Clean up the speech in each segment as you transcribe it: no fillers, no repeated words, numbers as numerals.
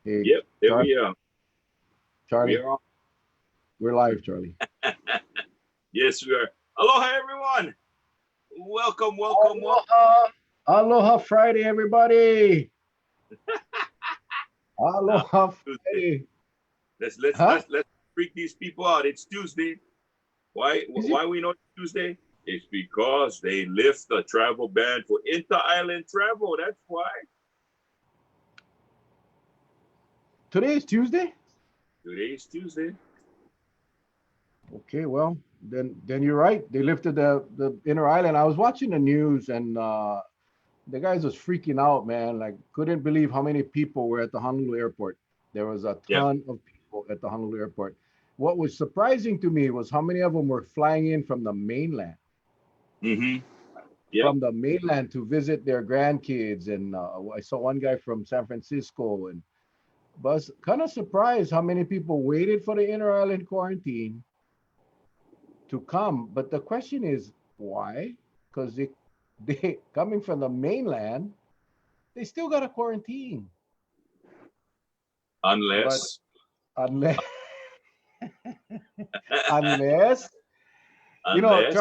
Hey, Yep, there Charlie, we are. We Charlie, are on. we're live, Charlie. Yes, we are. Aloha, everyone. Welcome, welcome, welcome. Aloha, aloha Friday, everybody. Now, Aloha Tuesday. Friday. Let's let's Huh? let's let's freak these people out. It's Tuesday. Why Is it why we know it's Tuesday? It's because they lift the travel ban for inter-island travel. That's why. today is Tuesday? Today is Tuesday. Okay, well, then you're right. They lifted the inner island. I was watching the news and the guys was freaking out, man. Like couldn't believe how many people were at the Honolulu airport. There was a Yeah. ton of people at the Honolulu airport. What was surprising to me was how many of them were flying in from the mainland. Mm-hmm. Yep. From the mainland to visit their grandkids. And I saw one guy from San Francisco, and was kind of surprised how many people waited for the inter island quarantine to come. But the question is why? Because they coming from the mainland, they still got a quarantine. But Unless unless unless unless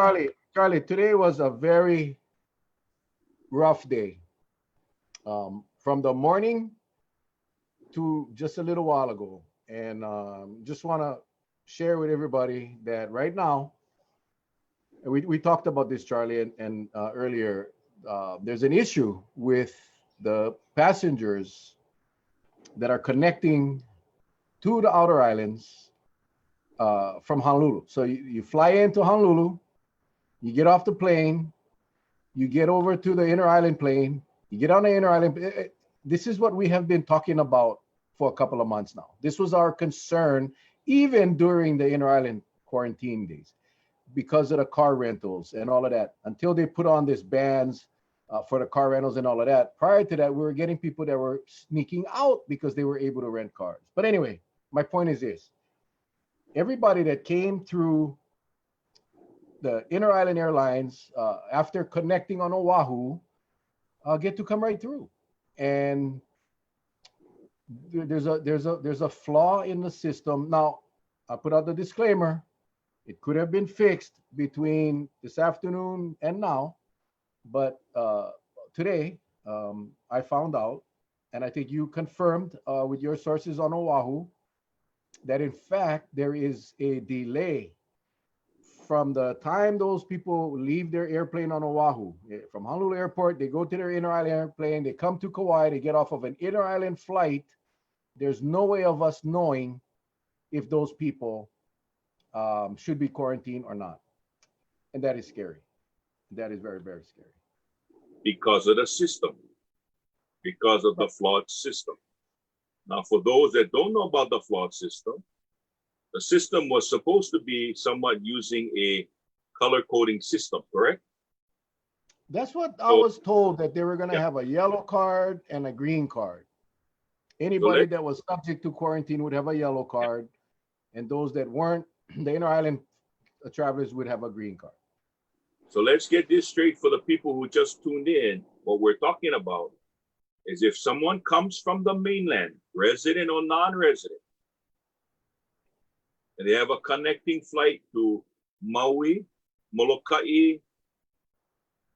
Charlie, today was a very rough day. From the morning to just a little while ago. And just want to share with everybody that right now, we talked about this, Charlie, and earlier, there's an issue with the passengers that are connecting to the outer islands from Honolulu. So you fly into Honolulu, you get off the plane, you get over to the inner island plane, you get on the inner island. This is what we have been talking about for a couple of months now. This was our concern even during the inner island quarantine days because of the car rentals and all of that. Until they put on these bans for the car rentals and all of that. Prior to that, we were getting people that were sneaking out because they were able to rent cars. But anyway, my point is this: everybody that came through the inner island airlines after connecting on Oahu get to come right through. And there's a flaw in the system. Now, I put out the disclaimer. It could have been fixed between this afternoon and now, but today I found out, and I think you confirmed with your sources on Oahu that in fact there is a delay from the time those people leave their airplane on Oahu. From Honolulu Airport, they go to their inner island airplane, they come to Kauai, they get off of an inner island flight. There's no way of us knowing if those people should be quarantined or not. And that is scary. That is very, very scary. because of the system, because of the flawed system. Now, for those that don't know about the flawed system, the system was supposed to be somewhat using a color coding system, correct? That's what I So, was told, that they were going to yeah. have a yellow card and a green card. So Anybody that was subject to quarantine would have a yellow card, and those that weren't, the inner island travelers would have a green card. so let's get this straight for the people who just tuned in. What we're talking about is if someone comes from the mainland, resident or non-resident, and they have a connecting flight to Maui, Molokai,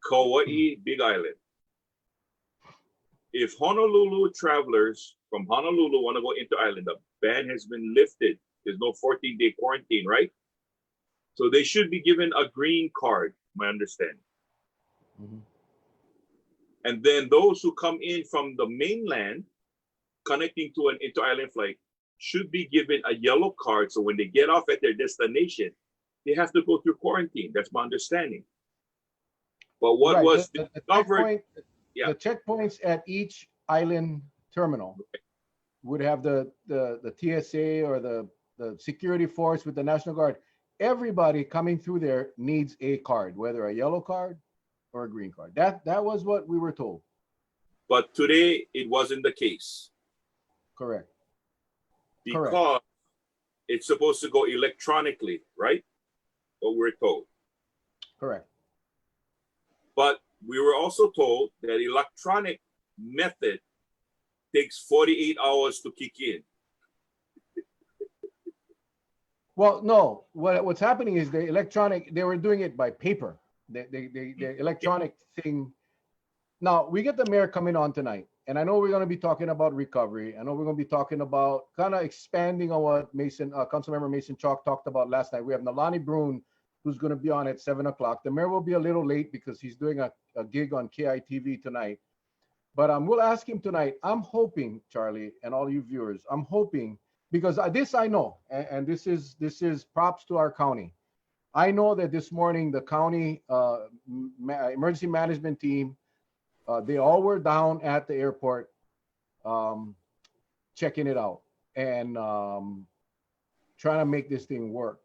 Kauai, Big Island. If Honolulu travelers from Honolulu want to go into island, the ban has been lifted. There's no 14-day quarantine, right? So they should be given a green card, my understanding. Mhm. And then those who come in from the mainland connecting to an inter-island flight should be given a yellow card. So when they get off at their destination, they have to go through quarantine. That's my understanding. But what Right. was The discovered, yeah, the checkpoints at each island terminal would have the TSA or the security force with the National Guard. Everybody coming through there needs a card, whether a yellow card or a green card. That was what we were told. but today it wasn't the case Correct. Correct. because it's supposed to go electronically, right? What we're told. Correct. But we were also told that electronic method takes 48 hours to kick in. Well, no. What's happening is the electronic. They were doing it by paper. The electronic thing. Now we get the mayor coming on tonight, and I know we're going to be talking about recovery. I know we're going to be talking about kind of expanding on what Councilmember Mason Chalk talked about last night. We have Nalani Brun, who's going to be on at 7 o'clock. The mayor will be a little late because he's doing a gig on KITV tonight. But we'll ask him tonight. I'm hoping, Charlie, and all you viewers, I'm hoping, because this I know, and this is props to our county. I know that this morning the county emergency management team, they all were down at the airport checking it out and trying to make this thing work.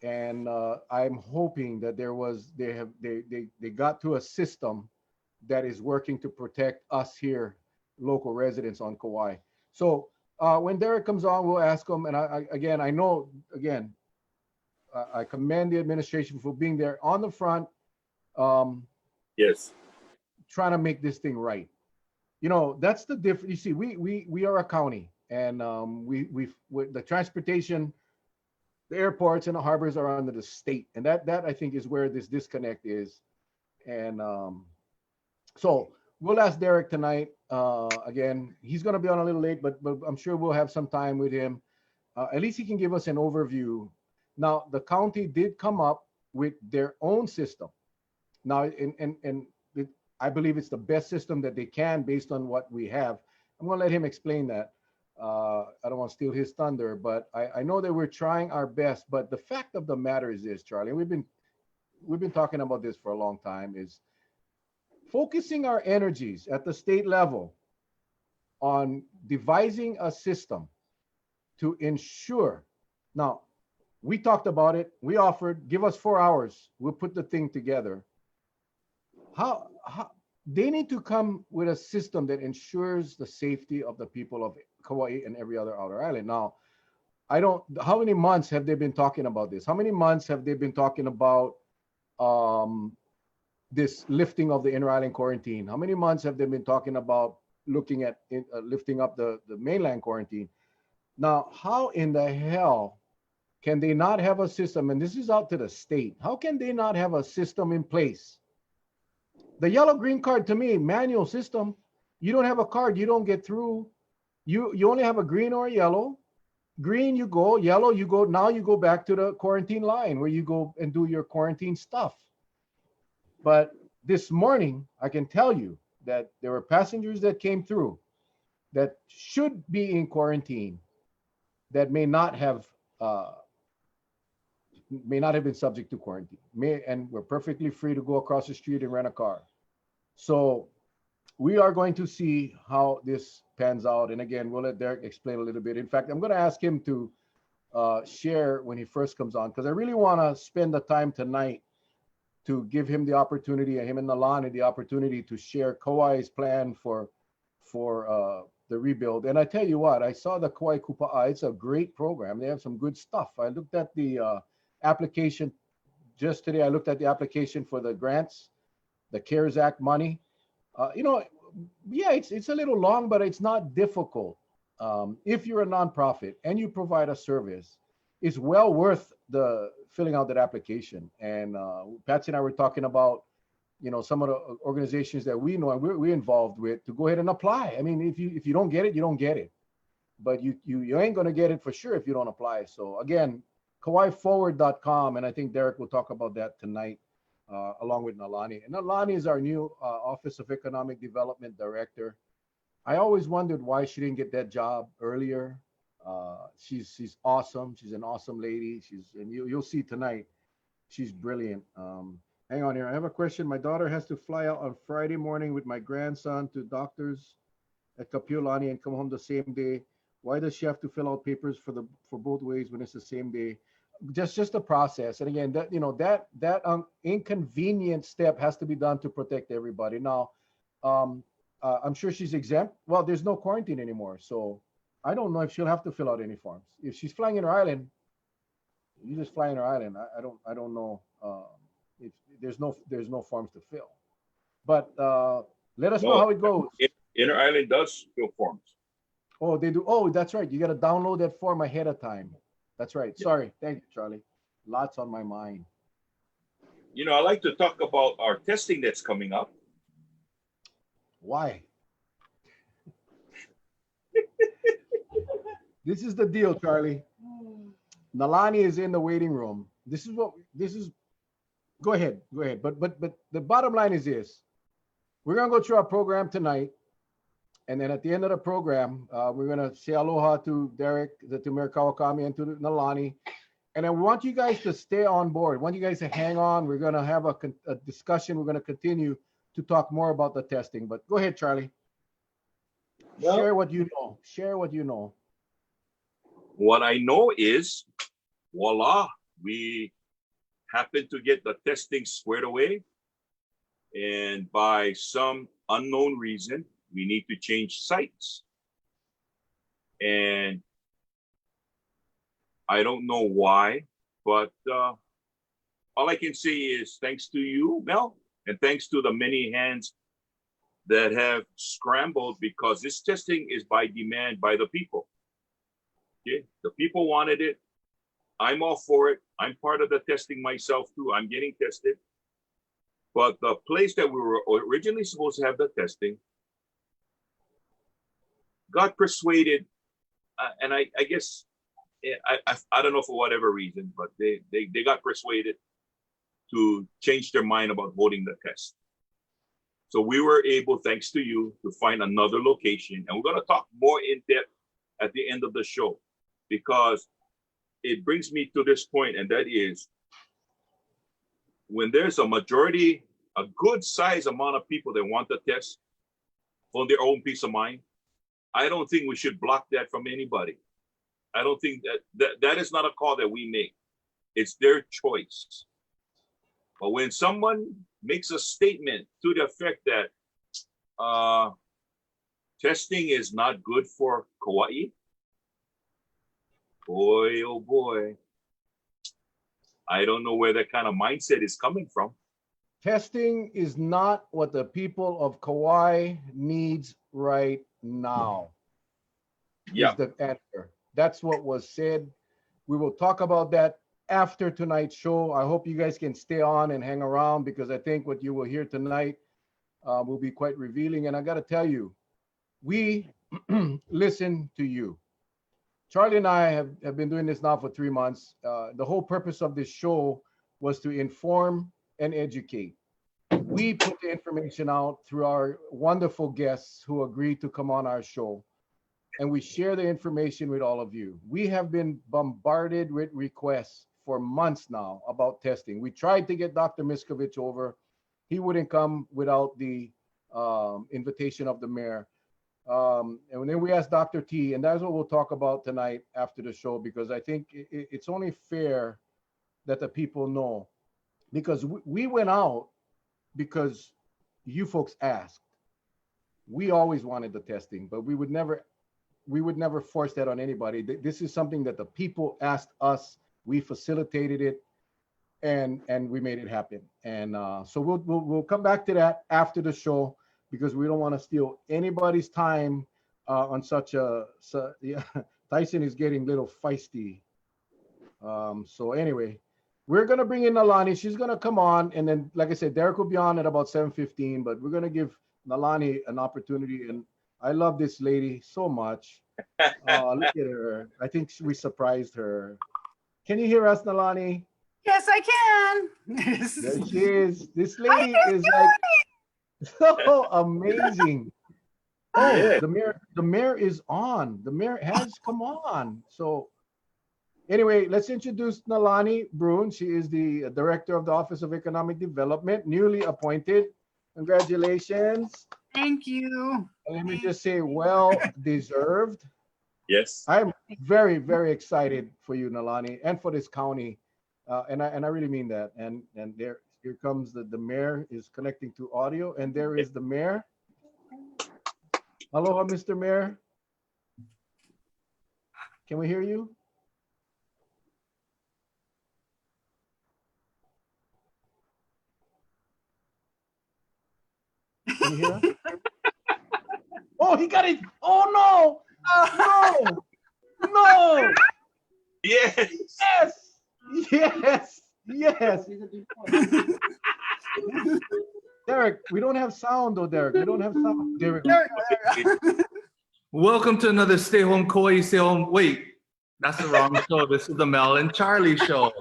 And I'm hoping that they got to a system that is working to protect us here, local residents on Kauai. So when Derek comes on, we'll ask him. And I know, I commend the administration for being there on the front. Yes. Trying to make this thing right. You know, that's the difference. You see, we are a county, and the transportation, the airports and the harbors are under the state, and that I think is where this disconnect is. And so we'll ask Derek tonight. Again, he's going to be on a little late, but I'm sure we'll have some time with him. At least he can give us an overview. Now, the county did come up with their own system. Now, and I believe it's the best system that they can based on what we have. I'm going to let him explain that. I don't want to steal his thunder, but I know that we're trying our best. But the fact of the matter is this, Charlie, we've been talking about this for a long time, is focusing our energies at the state level on devising a system to ensure. Now, we talked about it. We offered, give us 4 hours. We'll put the thing together. How they need to come with a system that ensures the safety of the people of Kauai and every other outer island. Now, how many months have they been talking about this? How many months have they been talking about this lifting of the inter-island quarantine? How many months have they been talking about looking at lifting up the mainland quarantine? Now, how in the hell can they not have a system? And this is out to the state. How can they not have a system in place? The yellow green card, to me, manual system. You don't have a card, you don't get through. You only have a green or a yellow. Green, you go. Yellow, you go. Now you go back to the quarantine line where you go and do your quarantine stuff. But this morning, I can tell you that there were passengers that came through that should be in quarantine that may not have been subject to quarantine, and we're perfectly free to go across the street and rent a car. So we are going to see how this pans out. And again, we'll let Derek explain a little bit. In fact, I'm going to ask him to share when he first comes on, because I really want to spend the time tonight to give him the opportunity, him and Nalani, the opportunity to share Kauai's plan for the rebuild. And I tell you what, I saw the Kauai Kupa'a. It's a great program. They have some good stuff. I looked at the application just today. I looked at the application for the grants, the CARES Act money. Yeah, it's a little long, but it's not difficult. If you're a nonprofit and you provide a service, it's well worth the filling out that application. And Patsy and I were talking about, some of the organizations that we know and we're involved with to go ahead and apply. I mean, if you don't get it, you don't get it. But you ain't going to get it for sure if you don't apply. So again, KauaiForward.com, and I think Derek will talk about that tonight, along with Nalani. And Nalani is our new Office of Economic Development Director. I always wondered why she didn't get that job earlier. She's awesome. She's an awesome lady. And you'll see tonight, she's brilliant. Hang on here. I have a question. My daughter has to fly out on Friday morning with my grandson to doctors at Kapiolani and come home the same day. Why does she have to fill out papers for both ways when it's the same day? Just a process. And again, that inconvenient step has to be done to protect everybody. Now, I'm sure she's exempt. Well, there's no quarantine anymore, so I don't know if she'll have to fill out any forms. If she's flying in her island, you just fly in her island. I don't know. If there's no forms to fill. But let us know how it goes. Inner Island does fill forms. Oh, they do. Oh, that's right. You got to download that form ahead of time. That's right. Yeah. Sorry. Thank you, Charlie. Lots on my mind. You know, I like to talk about our testing that's coming up. Why? This is the deal, Charlie. Nalani is in the waiting room. This is. Go ahead. Go ahead. But the bottom line is this. We're going to go through our program tonight. And then at the end of the program, we're going to say aloha to Derek, to Mayor Kawakami, and to Nalani. And I want you guys to stay on board. I want you guys to hang on. We're going to have a discussion. We're going to continue to talk more about the testing. But go ahead, Charlie. Well, share what you know. Share what you know. What I know is, voila, we happened to get the testing squared away. And by some unknown reason, we need to change sites. And I don't know why, but all I can say is thanks to you, Mel, and thanks to the many hands that have scrambled, because this testing is by demand by the people. Okay, the people wanted it. I'm all for it. I'm part of the testing myself too. I'm getting tested. But the place that we were originally supposed to have the testing got persuaded, and I guess I don't know for whatever reason, but they got persuaded to change their mind about holding the test. So we were able, thanks to you, to find another location, and we're going to talk more in depth at the end of the show, because it brings me to this point, and that is, when there's a majority, a good size amount of people that want the test for their own peace of mind, I don't think we should block that from anybody. I don't think that is not a call that we make. It's their choice. But when someone makes a statement to the effect that testing is not good for Kauai, boy, oh boy, I don't know where that kind of mindset is coming from. Testing is not what the people of Kauai needs right now. Yeah. Is the answer. That's what was said. We will talk about that after tonight's show. I hope you guys can stay on and hang around, because I think what you will hear tonight will be quite revealing. And I got to tell you, we listen to you. Charlie and I have been doing this now for 3 months. The whole purpose of this show was to inform and educate. We put the information out through our wonderful guests who agreed to come on our show, and we share the information with all of you. We have been bombarded with requests for months now about testing. We tried to get Dr. Miskovich over. He wouldn't come without the invitation of the mayor. And then we asked Dr. T, and that's what we'll talk about tonight after the show, because I think it's only fair that the people know, because we went out because you folks asked. We always wanted the testing, but we would never force that on anybody. This is something that the people asked us. We facilitated it, and we made it happen. And so we'll come back to that after the show, because we don't want to steal anybody's time on such a. Yeah, Tyson is getting a little feisty. So anyway, we're gonna bring in Nalani. She's gonna come on, and then, like I said, Derek will be on at about 7:15. But we're gonna give Nalani an opportunity, and I love this lady so much. Look at her. I think we surprised her. Can you hear us, Nalani? Yes, I can. There she is. This lady is like so amazing. Oh, Yeah. the mayor is on. The mayor has come on. So anyway, let's introduce Nalani Brun. She is the director of the Office of Economic Development, newly appointed. Congratulations. Thank you. And let me just say, well deserved. Yes. I'm very, very excited for you, Nalani, and for this county. And I really mean that. And here comes the mayor is connecting to audio, and there is the mayor. Aloha, Mr. Mayor. Can we hear you? Can you hear us? no, he got it. Oh no, no, no. Yes. Yes. Derek, we don't have sound though, Derek. We don't have sound. There we go. There we go. Welcome to another Stay Home Kauai, Stay Home. Wait, that's the wrong show. This is the Mel and Charlie show.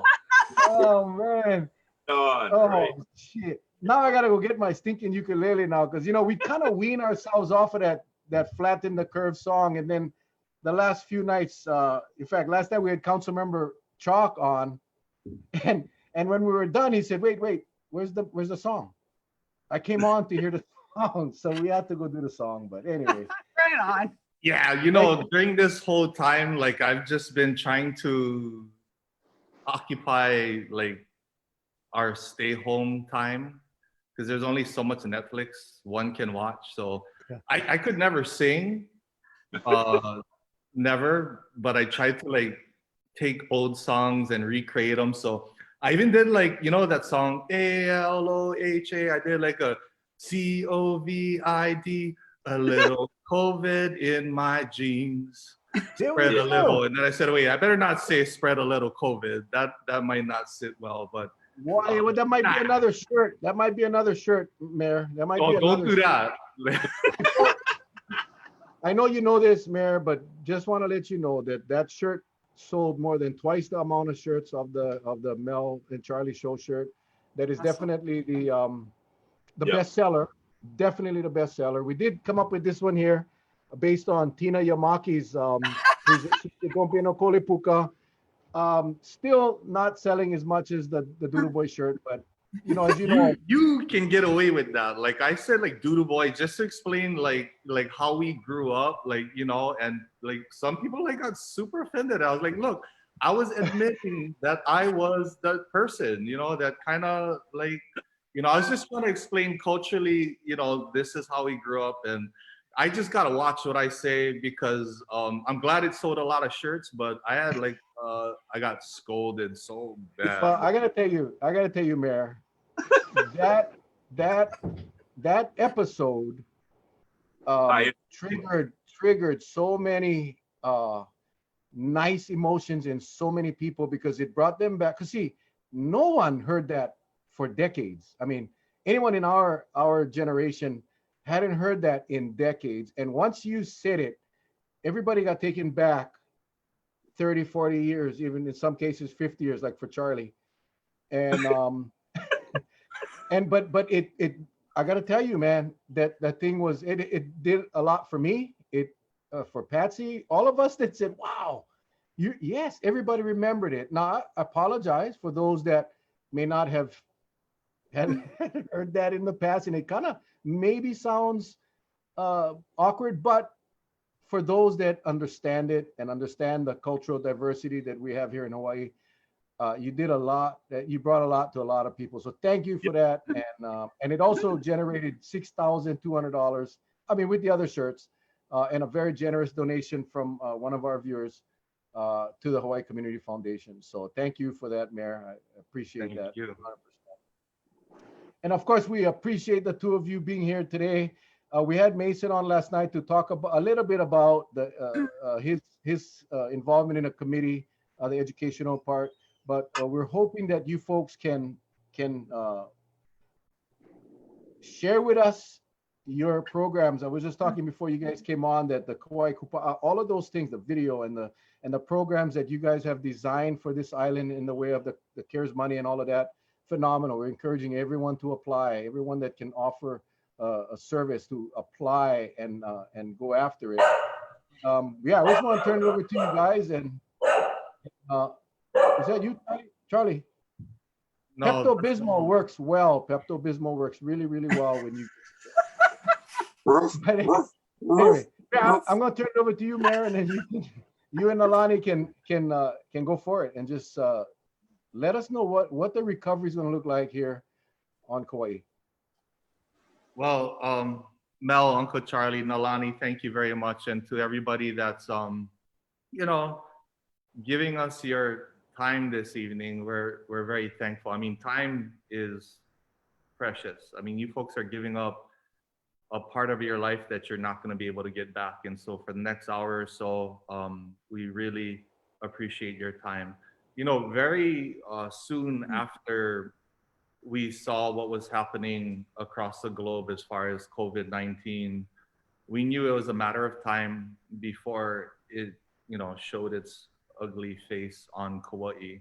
Oh man. Oh Right. shit. Now I gotta go get my stinking ukulele now, because we kind of wean ourselves off of that flatten the curve song, and then the last few nights, in fact, last night we had council member Chalk on, and when we were done, he said, "Wait, where's the song?" I came on to hear the song, so we had to go do the song. But anyway, Right on. Yeah, during this whole time, like I've just been trying to occupy like our stay home time because there's only so much Netflix one can watch. So Yeah. I could never sing, never, but I tried to like take old songs and recreate them. So I even did like, that song ALOHA. I did like a COVID, a little COVID in my jeans. there Spread we a little. go. And then I said, wait, I better not say spread a little COVID. That might not sit well, but Why? Well, that might be another shirt. That might be another shirt, Mayor. That might be don't another do shirt. that. I know you know this, Mayor, but just want to let you know that shirt sold more than twice the amount of shirts of the Mel and Charlie show shirt. That is Awesome. definitely the Yeah. best seller. Definitely the best seller. We did come up with this one here based on Tina Yamaki's Gompino Kolipuka. Still not selling as much as the Doodle Boy shirt, but as you know, You can get away with that. Like I said, like Doodle Boy, just to explain like how we grew up, and like some people like got super offended. I was like, look, I was admitting that I was that person, that kind of like, I was just trying to explain culturally, this is how we grew up, and I just gotta watch what I say because I'm glad it sold a lot of shirts, but I had like I got scolded so bad. well, I gotta tell you, Mayor, that episode I- triggered so many nice emotions in so many people because it brought them back. Cause see, no one heard that for decades. I mean, anyone in our generation hadn't heard that in decades. And once you said it, everybody got taken back 30, 40 years, even in some cases 50 years, like for Charlie. And but it I gotta tell you, man, that thing was it did a lot for me. It for Patsy, all of us that said, wow, yes, everybody remembered it. Now I apologize for those that may not have had heard that in the past, and it kind of maybe sounds awkward, but for those that understand it and understand the cultural diversity that we have here in Hawaii, you did a lot. That you brought a lot to a lot of people. So thank you for that, and it also generated $6,200. I mean, with the other shirts, and a very generous donation from one of our viewers to the Hawaii Community Foundation. So thank you for that, Mayor. I appreciate Thank that. you. 100%. And of course, we appreciate the two of you being here today. We had Mason on last night to talk about a little bit about his involvement in a committee, the educational part. But we're hoping that you folks can share with us your programs. I was just talking before you guys came on that the Kauai Kupa, all of those things, the video and the programs that you guys have designed for this island in the way of the CARES money and all of that, phenomenal. We're encouraging everyone to apply, everyone that can offer a service to apply and go after it. Yeah, I just want to turn it over to you guys. And is that you, Charlie? No, Pepto-Bismol works well. Pepto-Bismol works really, really well when you. But anyway, yeah, I'm going to turn it over to you, Mayor, and then you and Nalani can go for it and just let us know what the recovery is going to look like here on Kauai. well, Mel, Uncle Charlie, Nalani, thank you very much, and to everybody that's giving us your time this evening. We're very thankful. I mean, time is precious. I mean, you folks are giving up a part of your life that you're not going to be able to get back. And so for the next hour or so, we really appreciate your time. You know, very soon after we saw what was happening across the globe as far as COVID-19, we knew it was a matter of time before it, you know, showed its ugly face on Kauai.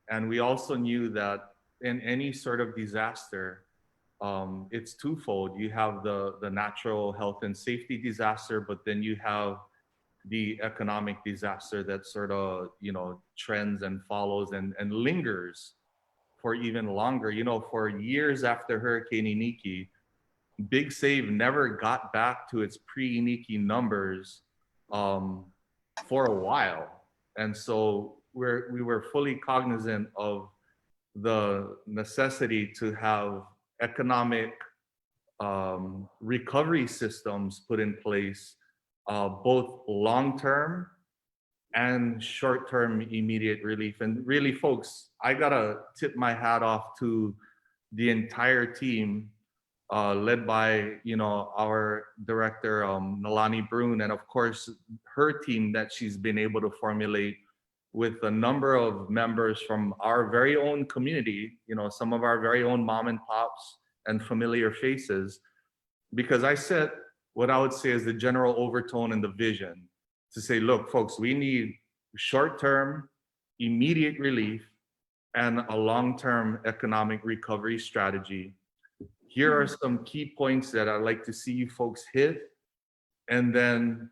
And we also knew that in any sort of disaster, it's twofold. You have the natural health and safety disaster, but then you have the economic disaster that sort of, you know, trends and follows and lingers for even longer. You know, for years after Hurricane Iniki, Big Save never got back to its pre-Iniki numbers for a while. And so we were fully cognizant of the necessity to have economic recovery systems put in place, both long-term and short-term immediate relief. And really, folks, I gotta tip my hat off to the entire team, led by, you know, our director, Nalani Brun, and of course, her team that she's been able to formulate with a number of members from our very own community, you know, some of our very own mom and pops and familiar faces, because I set what I would say is the general overtone and the vision to say, look, folks, we need short-term, immediate relief and a long-term economic recovery strategy. Here are some key points that I'd like to see you folks hit, and then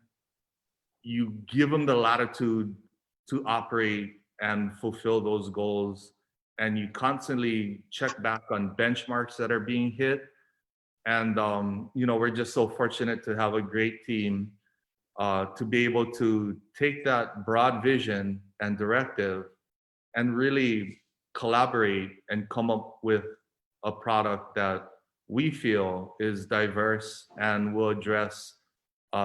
you give them the latitude to operate and fulfill those goals. And you constantly check back on benchmarks that are being hit. And, you know, we're just so fortunate to have a great team to be able to take that broad vision and directive and really collaborate and come up with a product that we feel is diverse and will address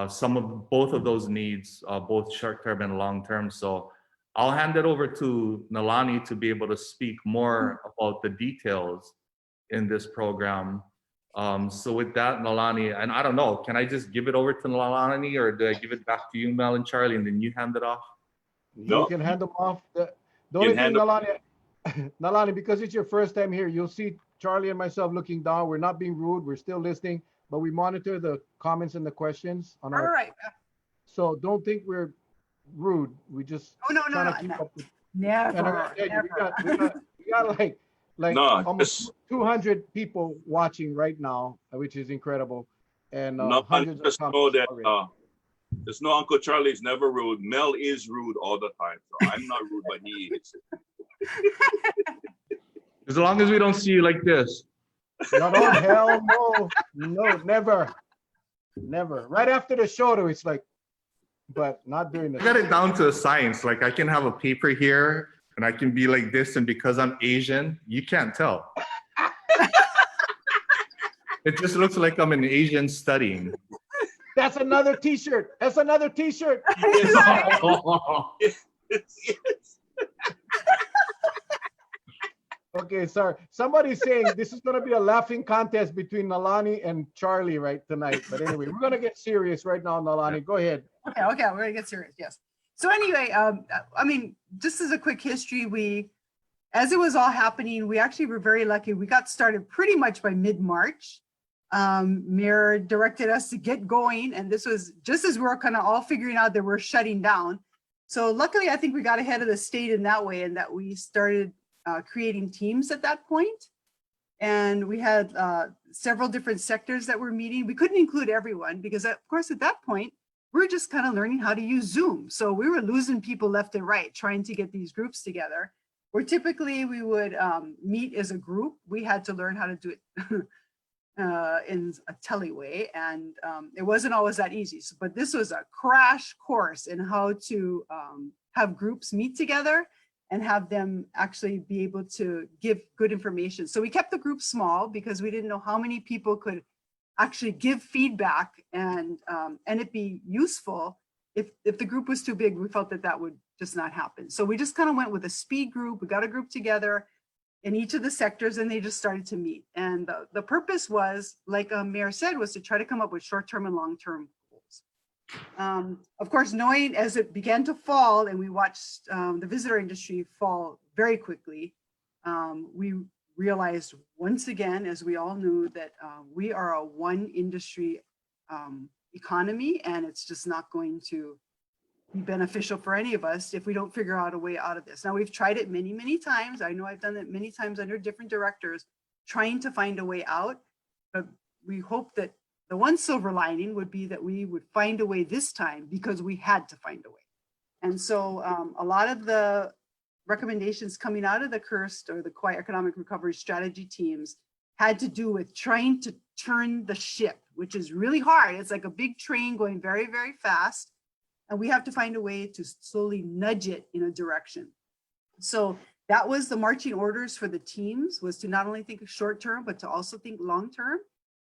some of both of those needs, both short-term and long-term. So I'll hand it over to Nalani to be able to speak more about the details in this program. So with that, Nalani, and I don't know, can I just give it over to Nalani, or do I give it back to you, Mel and Charlie, and then you hand it off? You No. can hand them off. The only thing, Nalani, because it's your first time here, you'll see Charlie and myself looking down. We're not being rude. We're still listening, but we monitor the comments and the questions on All our. right. So don't think we're rude. We just trying to keep up with. And I gotta tell you, we got like No, almost 200 people watching right now, which is incredible, and no, hundreds of just know comments that already. there's no Uncle Charlie's never rude. Mel is rude all the time. So I'm not rude, but he is. As long as we don't see you like this. No, hell no, never. Right after the show, though, it's like, but not during the. I got it down to a science. Like I can have a paper here and I can be like this, and because I'm Asian, you can't tell. It just looks like I'm an Asian studying. That's another T-shirt. That's another T-shirt. Yes. Okay, sorry. Somebody's saying this is going to be a laughing contest between Nalani and Charlie right tonight. But anyway, we're going to get serious right now, Nalani. Go ahead. Okay, we're gonna get serious. Yes. So anyway, I mean, just as a quick history, as it was all happening, we actually were very lucky. We got started pretty much by mid-March. Mayor directed us to get going, and this was just as we were kind of all figuring out that we're shutting down. So luckily, I think we got ahead of the state in that way, and that we started creating teams at that point. And we had several different sectors that were meeting. We couldn't include everyone because, of course, at that point, we were just kind of learning how to use Zoom. So we were losing people left and right trying to get these groups together. Where typically we would meet as a group. We had to learn how to do it in a teleway, and it wasn't always that easy. So, but this was a crash course in how to have groups meet together and have them actually be able to give good information. So we kept the group small because we didn't know how many people could actually give feedback and it be useful. If the group was too big, we felt that would just not happen. So we just kind of went with a speed group. We got a group together in each of the sectors, and they just started to meet. And the purpose was, like Mayor said, was to try to come up with short-term and long-term goals. Of course, knowing as it began to fall and we watched the visitor industry fall very quickly, we realized once again, as we all knew, that we are a one industry economy, and it's just not going to be beneficial for any of us if we don't figure out a way out of this. Now, we've tried it many, many times. I know I've done it many times under different directors, trying to find a way out, but we hope that the one silver lining would be that we would find a way this time because we had to find a way. And so a lot of the recommendations coming out of the CURST or the Kauai Economic Recovery Strategy teams had to do with trying to turn the ship, which is really hard. It's like a big train going very, very fast. And we have to find a way to slowly nudge it in a direction. So that was the marching orders for the teams, was to not only think short term, but to also think long term.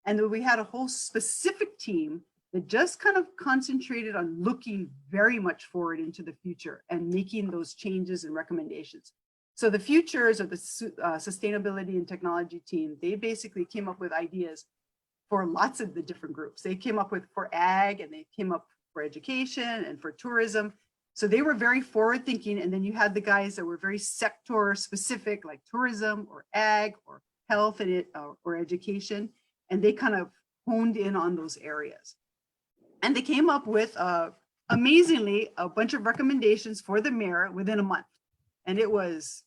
And then we had a whole specific team that just kind of concentrated on looking very much forward into the future and making those changes and recommendations. So the futures of the sustainability and technology team, they basically came up with ideas for lots of the different groups. They came up with for ag, and they came up for education and for tourism. So they were very forward thinking. And then you had the guys that were very sector specific, like tourism or ag or health and or education. And they kind of honed in on those areas. And they came up with, amazingly, a bunch of recommendations for the mayor within a month. And it was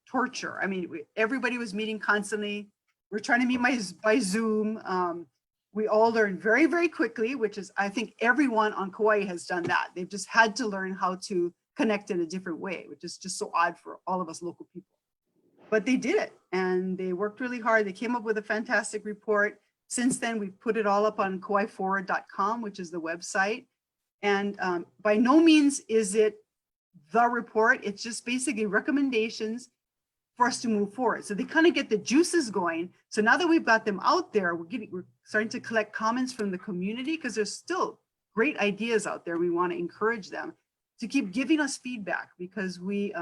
torture. I mean, everybody was meeting constantly. We're trying to meet by Zoom. We all learned very, very quickly, which is, I think everyone on Kauai has done that. They've just had to learn how to connect in a different way, which is just so odd for all of us local people. But they did it, and they worked really hard. They came up with a fantastic report. Since then, we've put it all up on kauaiforward.com, which is the website. And by no means is it the report. It's just basically recommendations for us to move forward. So they kind of get the juices going. So now that we've got them out there, we're starting to collect comments from the community, because there's still great ideas out there. We want to encourage them to keep giving us feedback, because we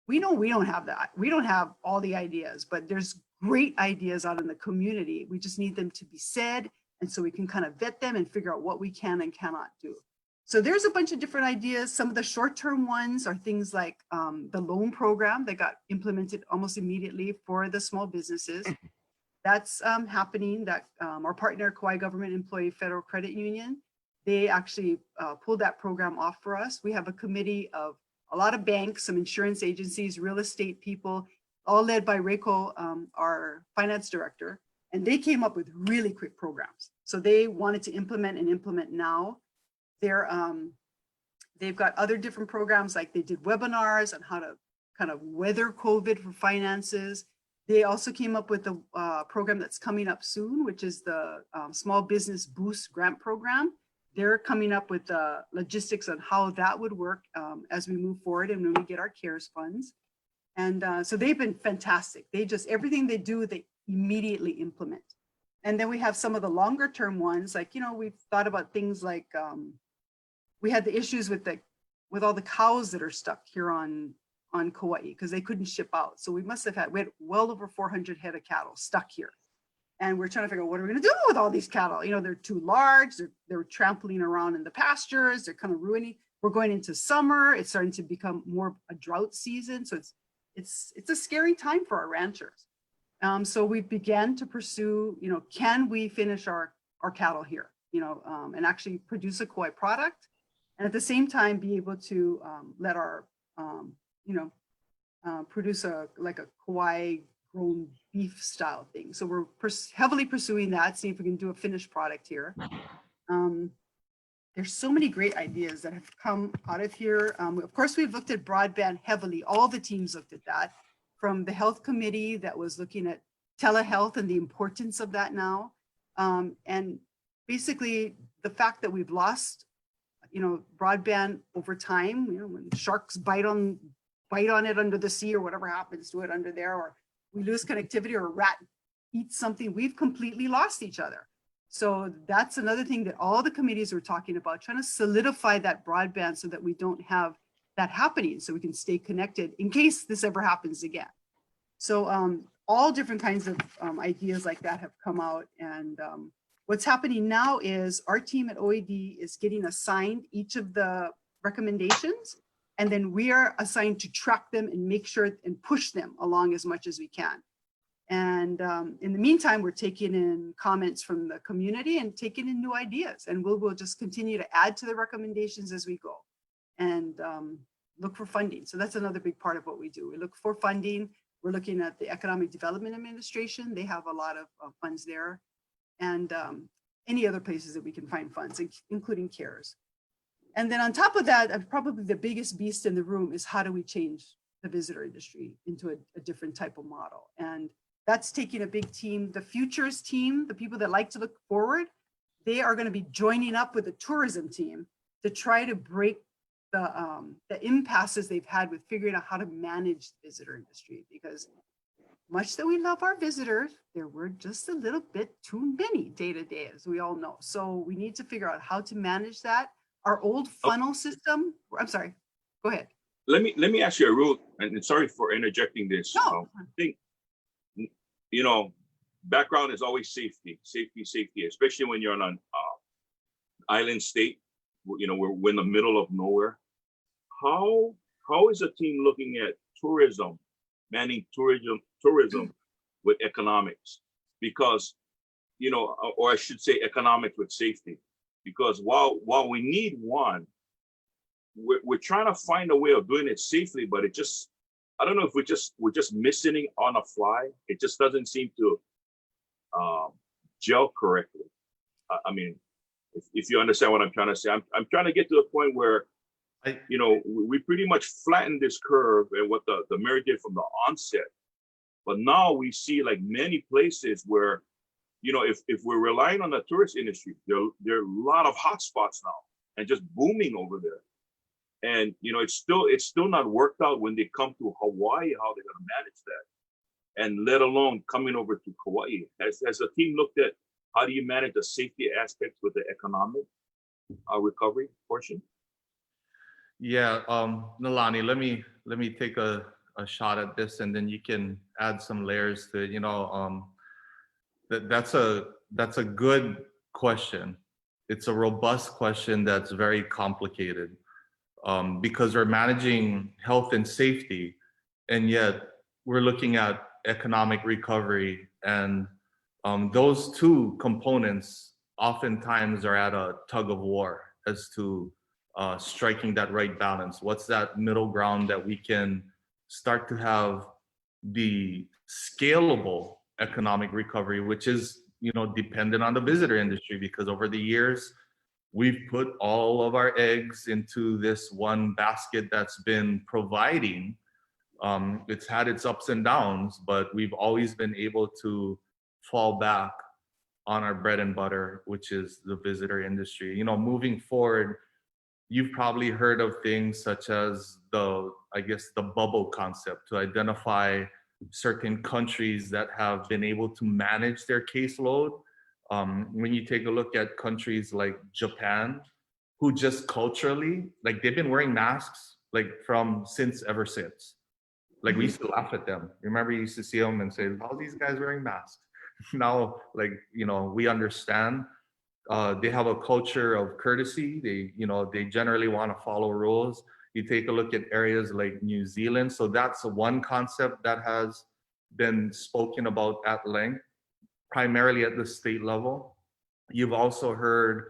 know we don't have that. We don't have all the ideas, but there's great ideas out in the community. We just need them to be said. And so we can kind of vet them and figure out what we can and cannot do. So there's a bunch of different ideas. Some of the short-term ones are things like the loan program that got implemented almost immediately for the small businesses. That's happening. That our partner, Kauai Government Employee Federal Credit Union, they actually pulled that program off for us. We have a committee of a lot of banks, some insurance agencies, real estate people, all led by Reiko, our finance director. And they came up with really quick programs. So they wanted to implement now. They've got other different programs, like they did webinars on how to kind of weather COVID for finances. They also came up with a program that's coming up soon, which is the Small Business Boost Grant Program. They're coming up with the logistics on how that would work as we move forward and when we get our CARES funds. And so they've been fantastic. They just, everything they do, they immediately implement. And then we have some of the longer term ones, like, we've thought about things like, we had the issues with all the cows that are stuck here on Kauai, because they couldn't ship out. So we had well over 400 head of cattle stuck here. And we're trying to figure out, what are we going to do with all these cattle? They're too large. They're trampling around in the pastures. They're kind of ruining. We're going into summer. It's starting to become more a drought season. So it's a scary time for our ranchers. So we began to pursue, can we finish our cattle here, and actually produce a Kauai product, and at the same time be able to let our, produce a Kauai grown beef style thing. So we're heavily pursuing that, see if we can do a finished product here. There's so many great ideas that have come out of here. Of course, we've looked at broadband heavily. All the teams looked at that, from the health committee that was looking at telehealth and the importance of that now. And basically the fact that we've lost, broadband over time, when sharks bite on it under the sea, or whatever happens to it under there, or we lose connectivity, or a rat eats something, we've completely lost each other. So that's another thing that all the committees were talking about, trying to solidify that broadband so that we don't have that happening, so we can stay connected in case this ever happens again. So all different kinds of ideas like that have come out. And what's happening now is our team at OED is getting assigned each of the recommendations, and then we are assigned to track them and make sure and push them along as much as we can. And in the meantime, we're taking in comments from the community and taking in new ideas, and we'll just continue to add to the recommendations as we go, and look for funding. So that's another big part of what we do. We look for funding. We're looking at the Economic Development Administration. They have a lot of funds there, and any other places that we can find funds, including CARES. And then on top of that, probably the biggest beast in the room is how do we change the visitor industry into a different type of model? And that's taking a big team. The futures team, the people that like to look forward, they are going to be joining up with the tourism team to try to break the impasses they've had with figuring out how to manage the visitor industry. Because much that we love our visitors, there were just a little bit too many day to day, as we all know. So we need to figure out how to manage that. Our old funnel system, I'm sorry, go ahead. Let me ask you a rule, and sorry for interjecting this. No. I think, background is always safety, especially when you're on an island state, we're in the middle of nowhere. How is the team looking at tourism, managing tourism with economics? Because, or I should say economics with safety. Because while we need one, we're trying to find a way of doing it safely, but I don't know if we're just missing it on a fly. It just doesn't seem to gel correctly. I mean, if you understand what I'm trying to say, I'm trying to get to the point where, we pretty much flattened this curve and what the mayor did from the onset. But now we see like many places where, if we're relying on the tourist industry, there are a lot of hotspots now and just booming over there. And it's still not worked out when they come to Hawaii, how they're going to manage that, and let alone coming over to Kauai. Has the team looked at how do you manage the safety aspects with the economic recovery portion? Yeah, Nalani, let me take a shot at this, and then you can add some layers to it. That's a good question. It's a robust question that's very complicated. Because we're managing health and safety, and yet we're looking at economic recovery, and those two components oftentimes are at a tug of war as to striking that right balance. What's that middle ground that we can start to have the scalable economic recovery, which is dependent on the visitor industry, because over the years, we've put all of our eggs into this one basket that's been providing. It's had its ups and downs, but we've always been able to fall back on our bread and butter, which is the visitor industry. Moving forward, you've probably heard of things such as the bubble concept, to identify certain countries that have been able to manage their caseload. When you take a look at countries like Japan, who just culturally, like they've been wearing masks ever since. Like we used to laugh at them. Remember, you used to see them and say, "How are these guys wearing masks?" Now, we understand. They have a culture of courtesy. They generally want to follow rules. You take a look at areas like New Zealand. So that's one concept that has been spoken about at length, primarily at the state level. You've also heard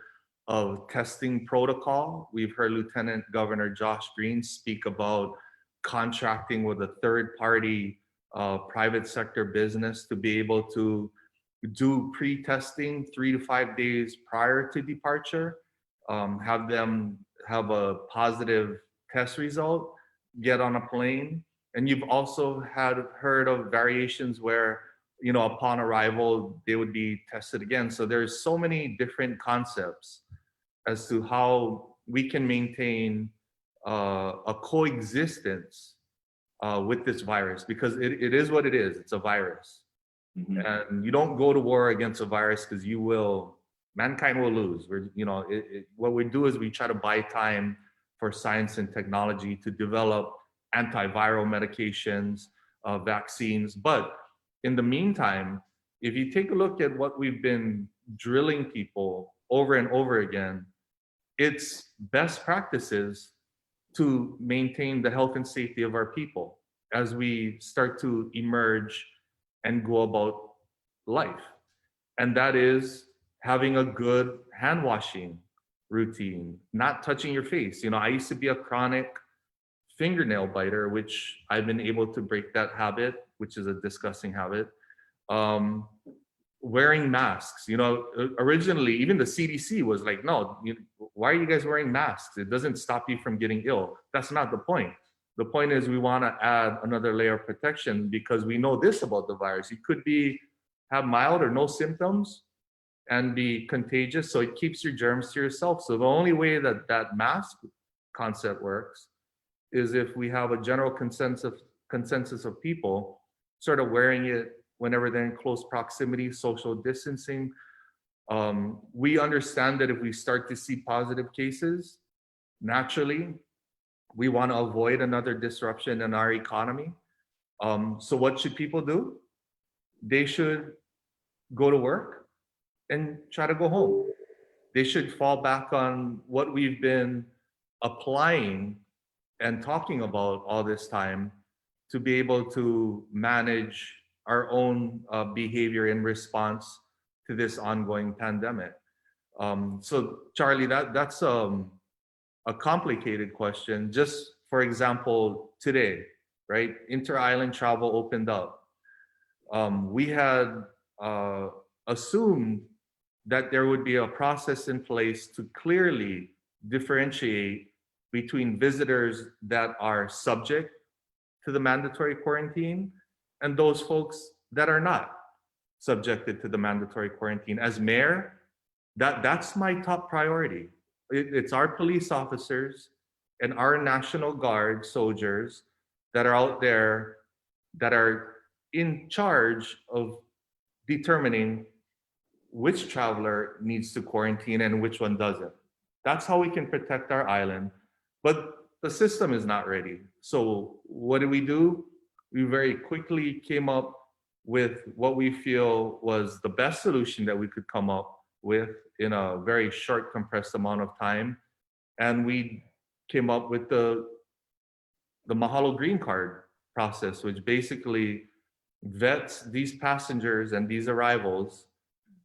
of testing protocol. We've heard Lieutenant Governor Josh Green speak about contracting with a third party private sector business to be able to do pre-testing 3 to 5 days prior to departure, have them have a positive test result, get on a plane. And you've also heard of variations where, upon arrival, they would be tested again. So there's so many different concepts as to how we can maintain a coexistence with this virus, because it is what it is. It's a virus. Mm-hmm. And you don't go to war against a virus because mankind will lose. What we do is we try to buy time for science and technology to develop antiviral medications, vaccines. But in the meantime, if you take a look at what we've been drilling people over and over again, it's best practices to maintain the health and safety of our people as we start to emerge and go about life. And that is having a good hand washing routine, not touching your face. You know, I used to be a chronic fingernail biter, which I've been able to break that habit, which is a disgusting habit. Wearing masks, you know, originally even the CDC was like, no, why are you guys wearing masks? It doesn't stop you from getting ill. That's not the point. The point is we want to add another layer of protection because we know this about the virus. You could have mild or no symptoms and be contagious. So it keeps your germs to yourself. So the only way that that mask concept works is if we have a general consensus of people sort of wearing it whenever they're in close proximity, social distancing. We understand that if we start to see positive cases, naturally, we want to avoid another disruption in our economy. So what should people do? They should go to work and try to go home. They should fall back on what we've been applying and talking about all this time to be able to manage our own behavior in response to this ongoing pandemic. So Charlie, that's a complicated question. Just for example, today, right? Inter-island travel opened up. We had assumed that there would be a process in place to clearly differentiate between visitors that are subject to the mandatory quarantine and those folks that are not subjected to the mandatory quarantine. As mayor, that's my top priority. It's our police officers and our National Guard soldiers that are out there that are in charge of determining which traveler needs to quarantine and which one doesn't. That's how we can protect our island. But the system is not ready. So what do? We very quickly came up with what we feel was the best solution that we could come up with in a very short, compressed amount of time. And we came up with the Mahalo Green Card process, which basically vets these passengers and these arrivals,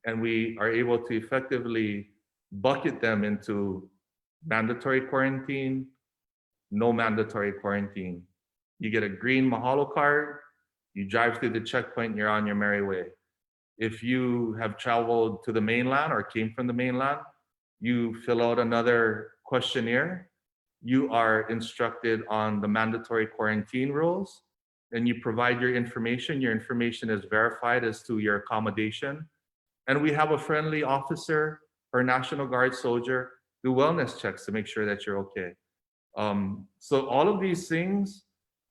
and we are able to effectively bucket them into mandatory quarantine, no mandatory quarantine. You get a green Mahalo card, you drive through the checkpoint, you're on your merry way. If you have traveled to the mainland or came from the mainland, you fill out another questionnaire. You are instructed on the mandatory quarantine rules, and you provide your information. Your information is verified as to your accommodation. And we have a friendly officer or National Guard soldier do wellness checks to make sure that you're okay. So all of these things,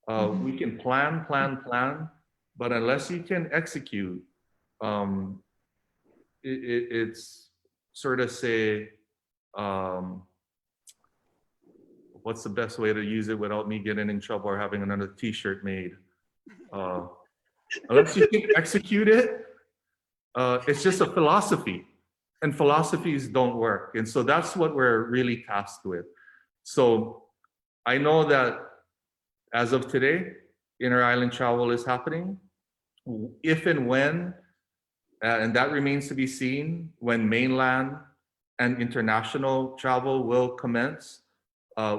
we can plan, but unless you can execute, it's sort of say, what's the best way to use it without me getting in trouble or having another t-shirt made? Unless you can execute it, it's just a philosophy, and philosophies don't work. And so that's what we're really tasked with. So I know that as of today, inter-island travel is happening. If and when, and that remains to be seen, when mainland and international travel will commence,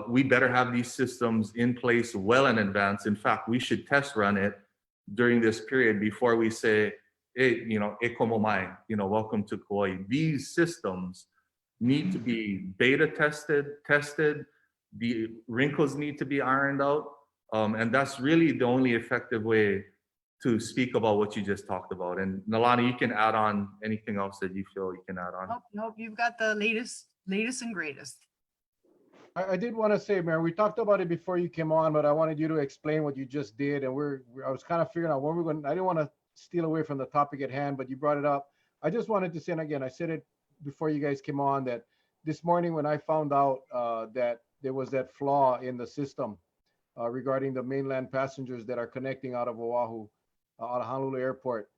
we better have these systems in place well in advance. In fact, we should test run it during this period before we say, hey, e como mai, welcome to Kauai. These systems need to be beta tested. The wrinkles need to be ironed out. And that's really the only effective way to speak about what you just talked about. And Nalani, you can add on anything else that you feel you can add on. Nope, you've got the latest and greatest. I did want to say, Mayor, we talked about it before you came on, but I wanted you to explain what you just did. And I was kind of figuring out when we're going. I didn't want to steal away from the topic at hand, but you brought it up. I just wanted to say, and again, I said it before you guys came on, that this morning when I found out that there was that flaw in the system, regarding the mainland passengers that are connecting out of Oahu, out of Honolulu Airport.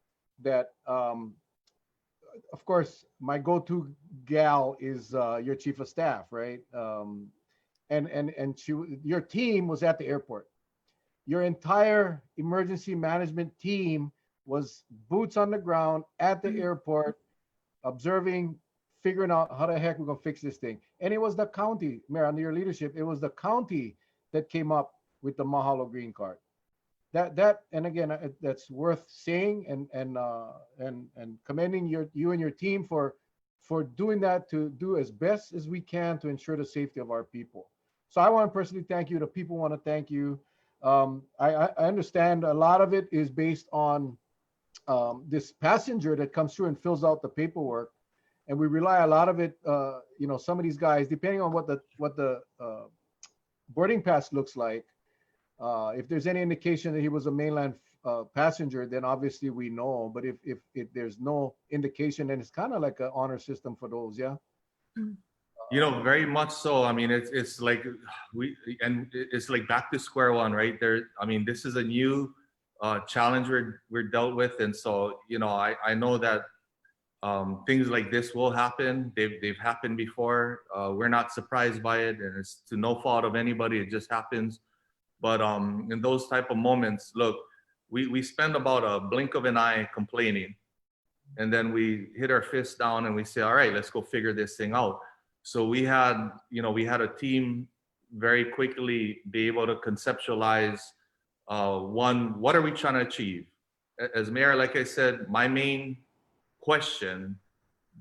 That, of course, my go-to gal is your chief of staff, right? And your team was at the airport. Your entire emergency management team was boots on the ground at the airport, observing, figuring out how the heck we're gonna fix this thing. And it was the county, Mayor, under your leadership, it was the county that came up with the Mahalo Green Card. And again, that's worth saying and commending you and your team for doing that, to do as best as we can to ensure the safety of our people. So I want to personally thank you. The people want to thank you. I understand a lot of it is based on this passenger that comes through and fills out the paperwork, and we rely a lot of it. Some of these guys, depending on what the boarding pass looks like, if there's any indication that he was a mainland passenger, then obviously we know. But if there's no indication, then it's kind of like an honor system for those. Yeah. Very much so. I mean, it's like it's like back to square one, right there. I mean, this is a new challenge we're dealt with, and so I know that things like this will happen. They've happened before. We're not surprised by it, and it's to no fault of anybody. It just happens. But in those type of moments, look, we spend about a blink of an eye complaining, and then we hit our fist down and we say, all right, let's go figure this thing out. So we had a team very quickly be able to conceptualize, one, what are we trying to achieve? As mayor, like I said, my main question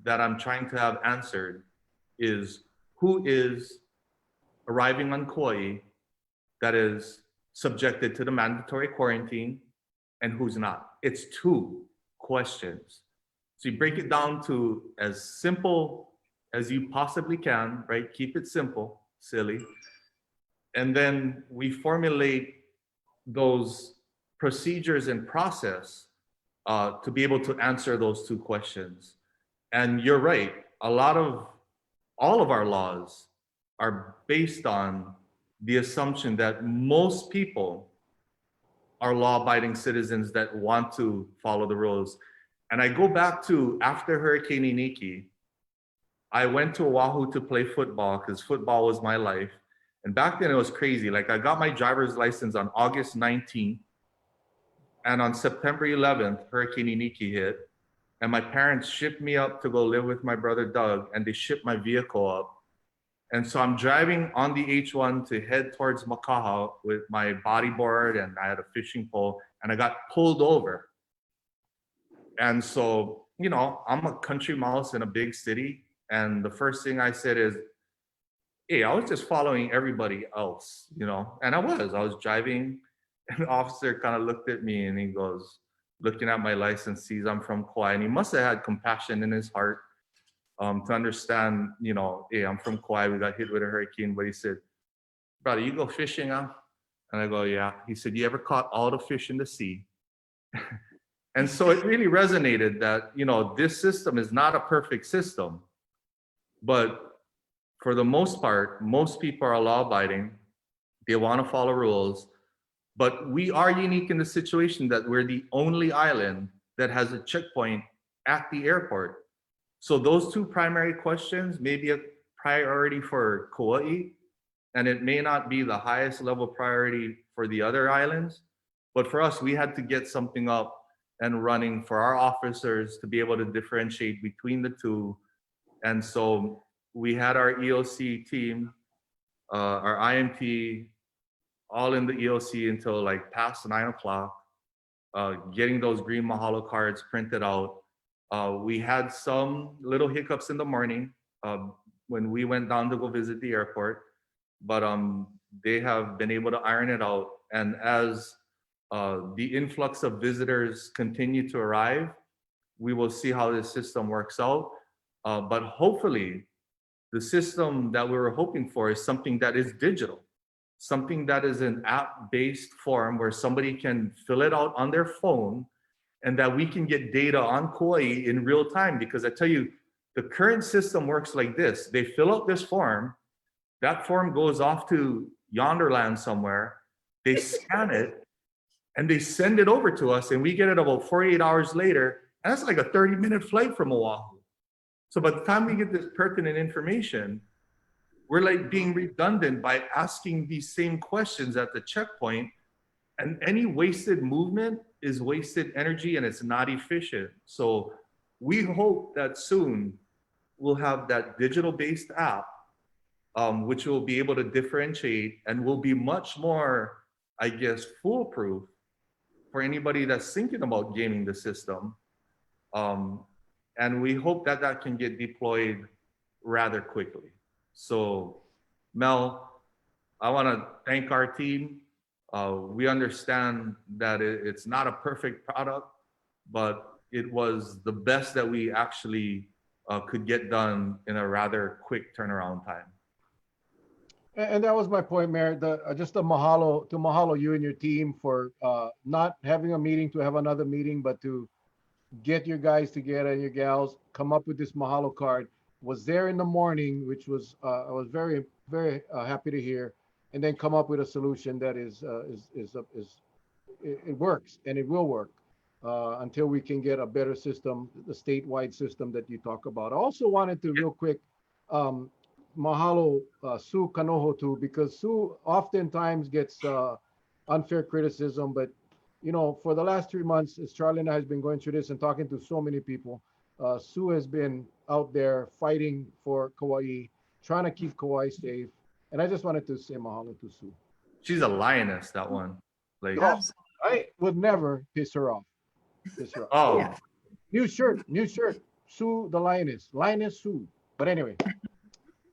that I'm trying to have answered is, who is arriving on Kauai that is subjected to the mandatory quarantine and who's not? It's 2 questions. So you break it down to as simple as you possibly can, right? Keep it simple, silly. And then we formulate those procedures and process to be able to answer those 2 questions. And you're right, all of our laws are based on the assumption that most people are law-abiding citizens that want to follow the rules. And I go back to after Hurricane Iniki, I went to Oahu to play football because football was my life. And back then it was crazy. Like, I got my driver's license on August 19th. And on September 11th, Hurricane Iniki hit. And my parents shipped me up to go live with my brother Doug, and they shipped my vehicle up. And so I'm driving on the H1 to head towards Makaha with my bodyboard, and I had a fishing pole, and I got pulled over. And so, I'm a country mouse in a big city. And the first thing I said is, hey, I was just following everybody else, and I was driving, and the officer kind of looked at me and he goes, looking at my license, sees I'm from Kauai, and he must have had compassion in his heart to understand, hey, I'm from Kauai, we got hit with a hurricane. But he said, brother, you go fishing, huh? And I go, yeah. He said, you ever caught all the fish in the sea? And so it really resonated that, this system is not a perfect system. But for the most part, most people are law-abiding. They want to follow rules. But we are unique in the situation that we're the only island that has a checkpoint at the airport. So those 2 primary questions may be a priority for Kauai, and it may not be the highest level priority for the other islands. But for us, we had to get something up and running for our officers to be able to differentiate between the 2. And so we had our EOC team, our IMT, all in the EOC until like past 9 o'clock, getting those green Mahalo cards printed out. We had some little hiccups in the morning when we went down to go visit the airport, but they have been able to iron it out. And as the influx of visitors continue to arrive, we will see how this system works out. But hopefully, the system that we were hoping for is something that is digital, something that is an app-based form where somebody can fill it out on their phone, and that we can get data on Kauai in real time. Because I tell you, the current system works like this. They fill out this form, that form goes off to yonder land somewhere, They scan it and they send it over to us, and we get it about 48 hours later. And that's like a 30-minute flight from Oahu. So by the time we get this pertinent information, we're like being redundant by asking these same questions at the checkpoint. And any wasted movement is wasted energy and it's not efficient. So we hope that soon we'll have that digital-based app, which will be able to differentiate and will be much more, I guess, foolproof for anybody that's thinking about gaming the system. And we hope that that can get deployed rather quickly. So Mel, I want to thank our team. We understand that it's not a perfect product, but it was the best that we actually could get done in a rather quick turnaround time. And that was my point, Mayor. Just a mahalo you and your team for not having a meeting to have another meeting, but to get your guys together and your gals, come up with this mahalo card. Was there in the morning, which was I was very happy to hear, and then come up with a solution that it works and it will work until we can get a better system, the statewide system that you talk about. I also wanted to real quick mahalo Sue Kanoho too, because Sue oftentimes gets unfair criticism, but you know, for the last 3 months, as Charlie and I has been going through this and talking to so many people, Sue has been out there fighting for Kauai, trying to keep Kauai safe. And I just wanted to say mahalo to Sue. She's a lioness, that one. Like, Oh, I would never piss her off. oh, Yeah. New shirt, Sue the lioness Sue. But anyway,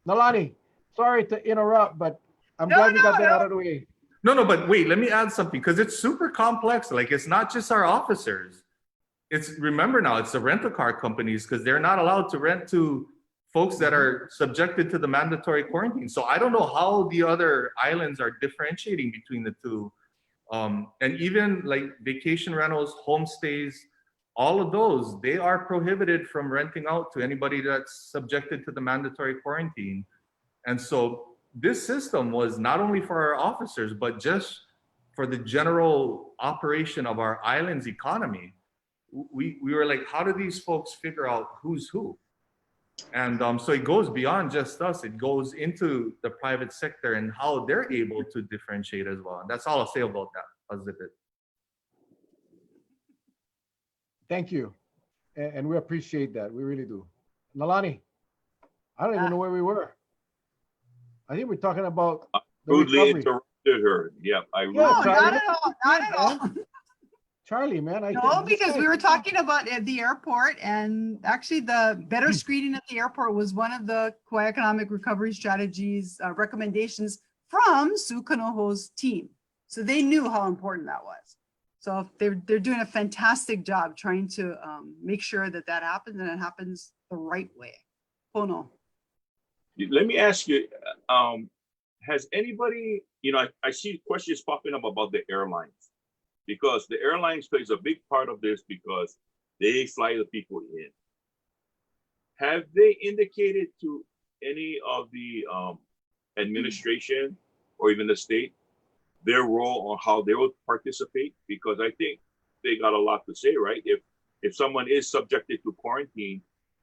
Nalani, sorry to interrupt, but I'm glad we got that out of the way. no, but wait, let me add something, because it's super complex. Like, it's not just our officers. Remember now, it's the rental car companies, because they're not allowed to rent to folks that are subjected to the mandatory quarantine. So I don't know how the other islands are differentiating between the two. And even like vacation rentals, homestays, all of those, they are prohibited from renting out to anybody that's subjected to the mandatory quarantine. And so this system was not only for our officers, but just for the general operation of our island's economy. We were like, how do these folks figure out who's who? And so it goes beyond just us. It goes into the private sector and how they're able to differentiate as well. And that's all I'll say about that. I'll zip it. Thank you. And we appreciate that. We really do. Nalani, I don't even know where we were. I think we're talking about the Rudely recovery. interrupted her. Yeah, No, Charlie, not at all. Not at all. Charlie, man. No, because we were talking about at the airport, and actually the better screening at the airport was one of the Kauai Economic Recovery Strategies recommendations from Sue Kanoho's team. So they knew how important that was. So they're doing a fantastic job trying to make sure that that happens, and it happens the right way. Pono. Let me ask you, has anybody, you know, I see questions popping up about the airlines, because the airlines plays a big part of this because they fly the people in. Have they indicated to any of the administration or even the state their role on how they would participate? Because I think they got a lot to say, right? If someone is subjected to quarantine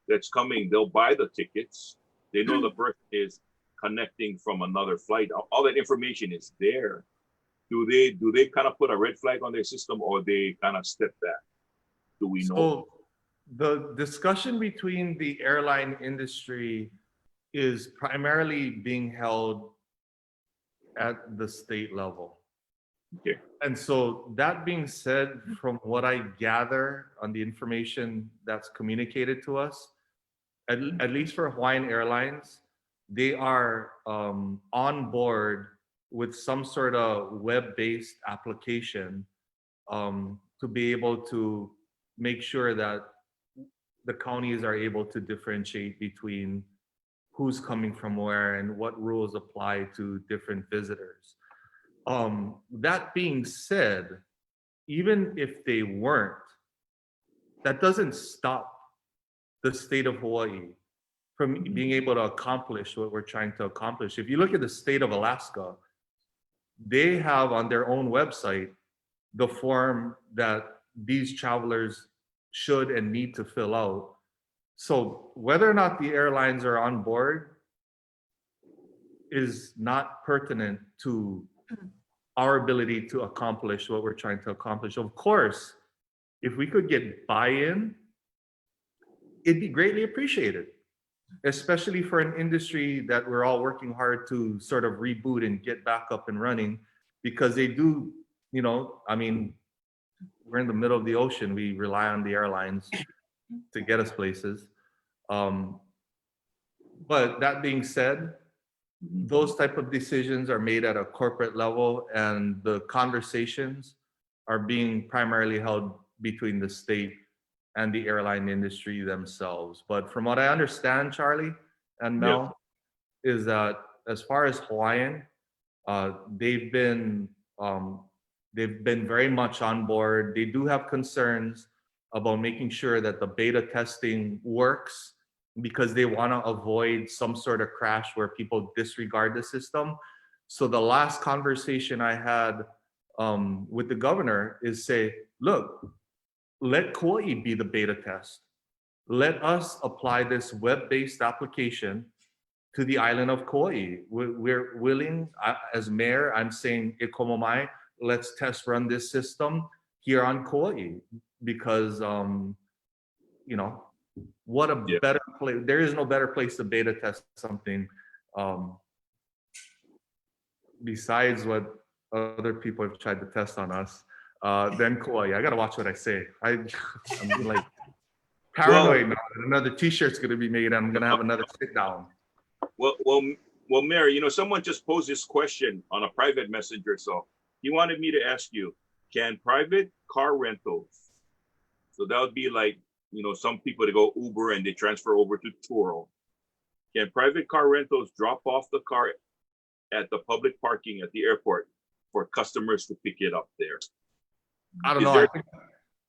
that's coming, they'll buy the tickets. They know the person is connecting from another flight. All that information is there. Do they kind of put a red flag on their system, or they kind of step back? Do we know? So the discussion between the airline industry is primarily being held at the state level. Okay. And so that being said, from what I gather on the information that's communicated to us, at least for Hawaiian Airlines, they are on board with some sort of web-based application to be able to make sure that the counties are able to differentiate between who's coming from where and what rules apply to different visitors. That being said, even if they weren't, that doesn't stop the state of Hawaii from being able to accomplish what we're trying to accomplish. If you look at the state of Alaska, they have on their own website the form that these travelers should and need to fill out. So whether or not the airlines are on board is not pertinent to our ability to accomplish what we're trying to accomplish. Of course, if we could get buy-in, it'd be greatly appreciated, especially for an industry that we're all working hard to sort of reboot and get back up and running, because they do, you know, I mean, we're in the middle of the ocean. We rely on the airlines to get us places. But that being said, those type of decisions are made at a corporate level, and the conversations are being primarily held between the state and the airline industry themselves. But from what I understand, Charlie and Mel, is that as far as Hawaiian, they've been very much on board. They do have concerns about making sure that the beta testing works, because they want to avoid some sort of crash where people disregard the system. So the last conversation I had with the governor is say, look, let Kauai be the beta test. Let us apply this web-based application to the island of Kauai. We're willing, as mayor, I'm saying, Ikomomai, let's test run this system here on Kauai, because, you know, what a better place. There is no better place to beta test something besides what other people have tried to test on us than Kauai. I gotta watch what I say. I'm like paranoid now that another t-shirt's gonna be made and I'm gonna have another sit down. Well, Mary, you know, someone just posed this question on a private messenger. So he wanted me to ask you, can private car rentals, so that would be like, you know, some people, they go Uber and they transfer over to Turo. Can private car rentals drop off the car at the public parking at the airport for customers to pick it up there? I don't know.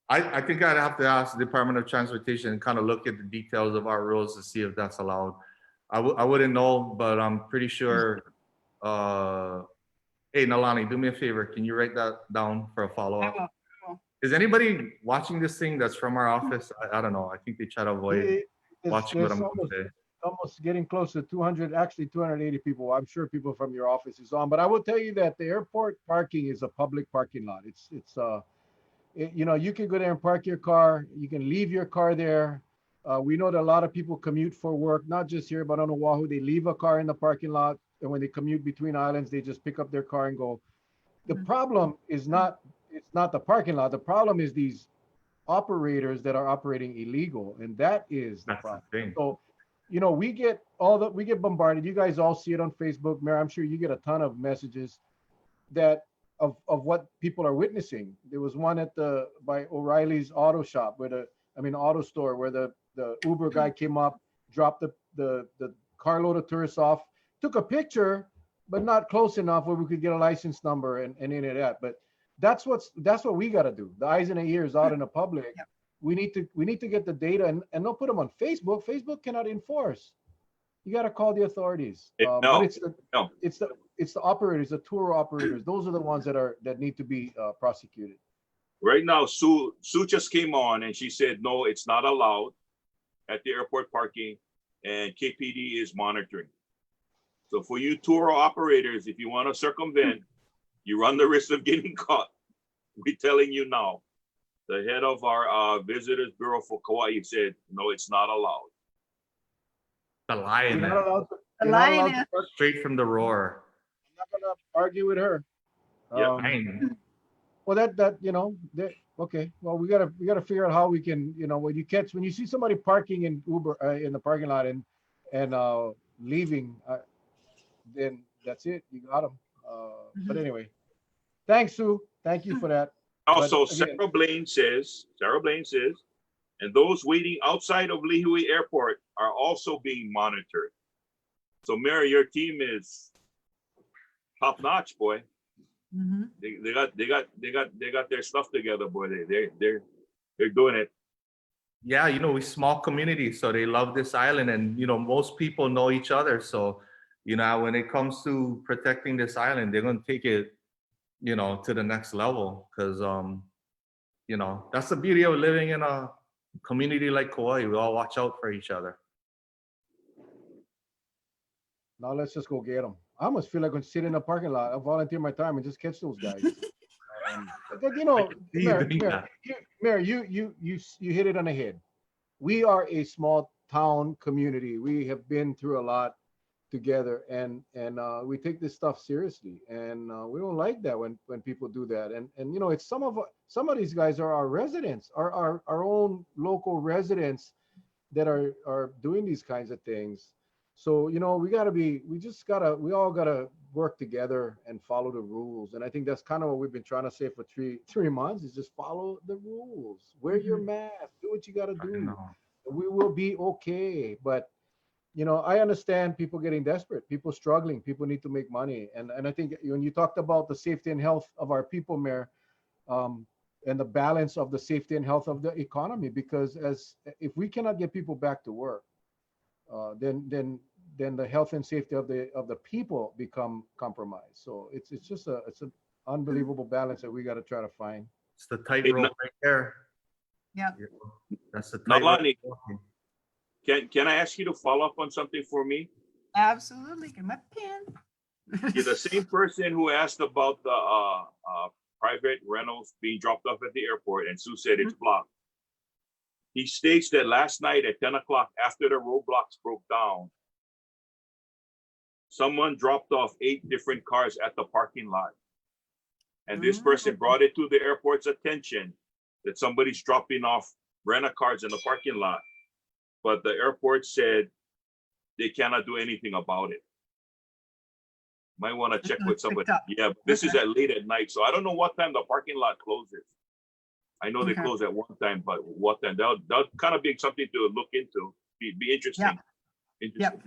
I think I'd have to ask the Department of Transportation and kind of look at the details of our rules to see if that's allowed. I wouldn't know, but I'm pretty sure. Hey, Nalani, do me a favor. Can you write that down for a follow-up? Is anybody watching this thing that's from our office? I don't know. I think they try to avoid watching what I'm going to say. Almost getting close to 200, actually 280 people. I'm sure people from your office is on, but I will tell you that the airport parking is a public parking lot. You know, you can go there and park your car. You can leave your car there. We know that a lot of people commute for work, not just here, but on Oahu. They leave a car in the parking lot, and when they commute between islands, they just pick up their car and go. The problem is not, it's not the parking lot. The problem is these operators that are operating illegal, and that is the problem. So, you know, we get bombarded. You guys all see it on Facebook, Mayor. I'm sure you get a ton of messages that of what people are witnessing. There was one by O'Reilly's auto shop auto store, where the Uber guy came up, dropped the carload of tourists off, took a picture, but not close enough where we could get a license number and any of that. But that's what we got to do. The eyes and the ears out in the public. Yep. We need to get the data and don't put them on Facebook. Facebook cannot enforce. You got to call the authorities. But it's the operators, the tour operators. Those are the ones that need to be prosecuted. Right now, Sue just came on and she said, no, it's not allowed at the airport parking, and KPD is monitoring. So for you tour operators, if you want to circumvent, you run the risk of getting caught. We're telling you now. The head of our Visitors Bureau for Kauai said, no, it's not allowed. The lion. The lion. Straight from the roar. I'm not going to argue with her. Well, okay. Well, we gotta figure out how we can, you know, when you see somebody parking in Uber in the parking lot and leaving, then that's it. You got them. But anyway, thanks, Sue. Thank you for that. Also, Sarah Blaine says, and those waiting outside of Lihue Airport are also being monitored. So, Mary, your team is top notch, boy. Mm-hmm. They got their stuff together, boy. They're doing it. Yeah, you know, we small community, so they love this island, and you know, most people know each other. So, you know, when it comes to protecting this island, they're gonna take it you know, to the next level. Because you know, that's the beauty of living in a community like Kauai. We all watch out for each other. Now let's just go get them. I almost feel like I'm sitting in a parking lot. I volunteer my time and just catch those guys. But, you I know, can see you doing that. Mayor, you hit it on the head. We are a small town community. We have been through a lot together, and we take this stuff seriously, and we don't like that when people do that. And you know, it's some of these guys are our residents, our own local residents that are doing these kinds of things. So, you know, we all gotta work together and follow the rules. And I think that's kind of what we've been trying to say for three months, is just follow the rules. Wear your mask, do what you gotta I do. know. We will be okay. But, you know, I understand people getting desperate, people struggling, people need to make money. And I think when you talked about the safety and health of our people, Mayor, and the balance of the safety and health of the economy, because if we cannot get people back to work, then the health and safety of the people become compromised. So it's an unbelievable balance that we got to try to find. It's the tightrope right there. Yeah. That's the tightrope. Nalani, can I ask you to follow up on something for me? Absolutely. Get my pen. You're the same person who asked about the private rentals being dropped off at the airport, and Sue said it's blocked. He states that last night at 10 o'clock, after the roadblocks broke down, someone dropped off 8 different cars at the parking lot. And this person brought it to the airport's attention that somebody's dropping off rent-a-cars in the parking lot. But the airport said they cannot do anything about it. Might want to check with somebody. Yeah, this is at late at night, so I don't know what time the parking lot closes. I know they close at one time, but what time? That'll kind of be something to look into. Be interesting. Yep.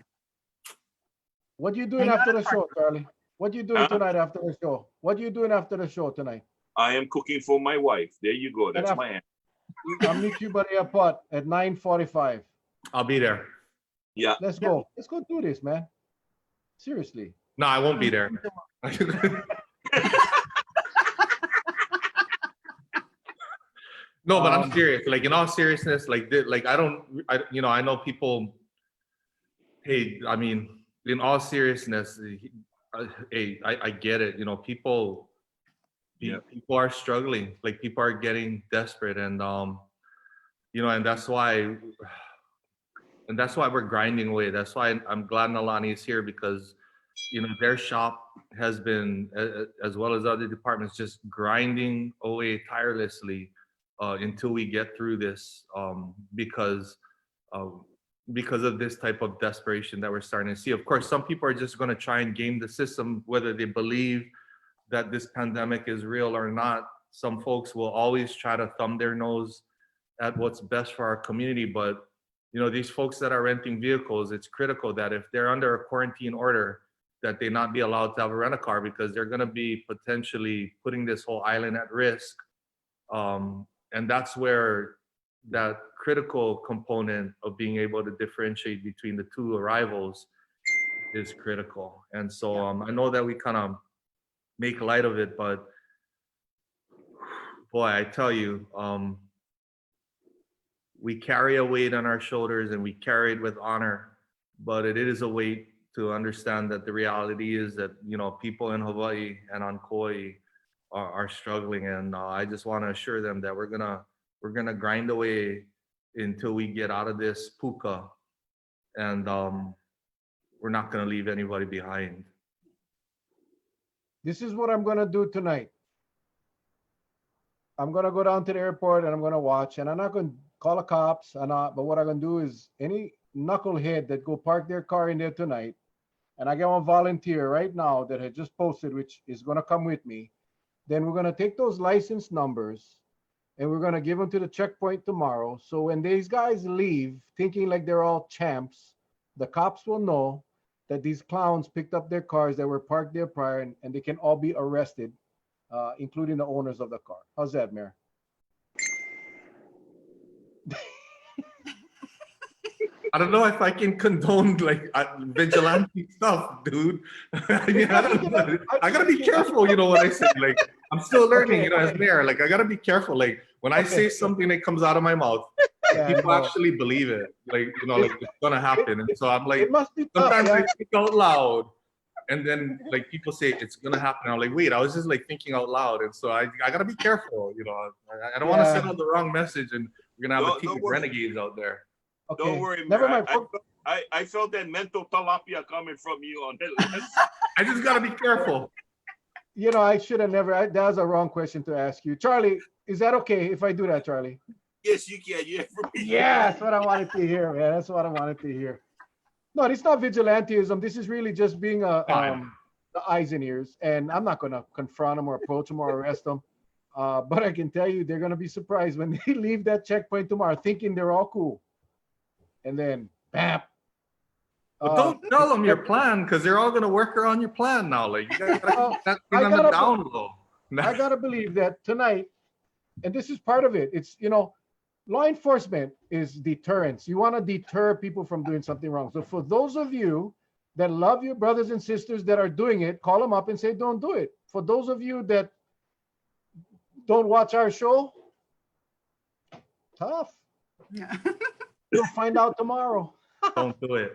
What are you doing after the show, Charlie? What are you doing tonight after the show? What are you doing after the show tonight? I am cooking for my wife. There you go. That's my answer. I'll meet you by the airport at 9:45. I'll be there. Yeah. Let's go. Let's go do this, man. Seriously. No, I won't be there. No, but I'm serious. Like, in all seriousness, like I know people. Hey, I mean, in all seriousness, hey, I get it. You know, people are struggling. Like, people are getting desperate, and you know, and that's why we're grinding away. That's why I'm glad Nalani is here, because, you know, their shop has been, as well as other departments, just grinding away tirelessly until we get through this, because of this type of desperation that we're starting to see. Of course, some people are just going to try and game the system, whether they believe that this pandemic is real or not. Some folks will always try to thumb their nose at what's best for our community. But, you know, these folks that are renting vehicles, it's critical that if they're under a quarantine order, that they not be allowed to have a rent-a-car, because they're going to be potentially putting this whole island at risk. And that's where that critical component of being able to differentiate between the two arrivals is critical. And so I know that we kind of make light of it, but boy, I tell you, we carry a weight on our shoulders, and we carry it with honor, but it is a weight to understand that the reality is that, you know, people in Hawaii and on Kauai are struggling. And I just want to assure them that we're gonna grind away until we get out of this puka, and we're not gonna leave anybody behind. This is what I'm gonna do tonight. I'm gonna go down to the airport and I'm gonna watch, and I'm not gonna call the cops. But what I'm gonna do is, any knucklehead that go park their car in there tonight, and I get one volunteer right now that had just posted, which is gonna come with me. Then we're gonna take those license numbers and we're gonna give them to the checkpoint tomorrow. So when these guys leave thinking like they're all champs, the cops will know that these clowns picked up their cars that were parked there prior, and they can all be arrested, including the owners of the car. How's that, Mayor? I don't know if I can condone like vigilante stuff, dude. I mean, I don't know. I gotta be careful, you know what I say. Like, I'm still learning, you know, as mayor. Like, I gotta be careful. Like, when I say something that comes out of my mouth, people actually believe it. Like, you know, like it's gonna happen. And so I'm like, It must be tough, sometimes yeah. I speak out loud, and then like people say it's gonna happen. I'm like, wait, I was just like thinking out loud, and so I gotta be careful. You know, I don't want to Yeah. send out the wrong message, and we're gonna have a team Don't of worry. renegades out there. Okay. Don't worry, Never man. mind. I felt that mental tilapia coming from you on that last. I just gotta be careful. You know, I should have never. That was a wrong question to ask you, Charlie. Is that okay if I do that, Charlie? Yes, you can. You have Yeah, that's what I wanted to hear, man. That's what I wanted to hear. No, it's not vigilantism. This is really just being the eyes and ears. And I'm not going to confront them or approach them or arrest them. But I can tell you, they're going to be surprised when they leave that checkpoint tomorrow, thinking they're all cool, and then bam. But don't tell them your plan, because they're all gonna work around your plan now. Like, you gotta keep that thing on the down low. I gotta believe that tonight, and this is part of it. It's, you know, law enforcement is deterrence. You want to deter people from doing something wrong. So for those of you that love your brothers and sisters that are doing it, call them up and say, don't do it. For those of you that don't watch our show, tough. Yeah. You'll find out tomorrow. Don't do it.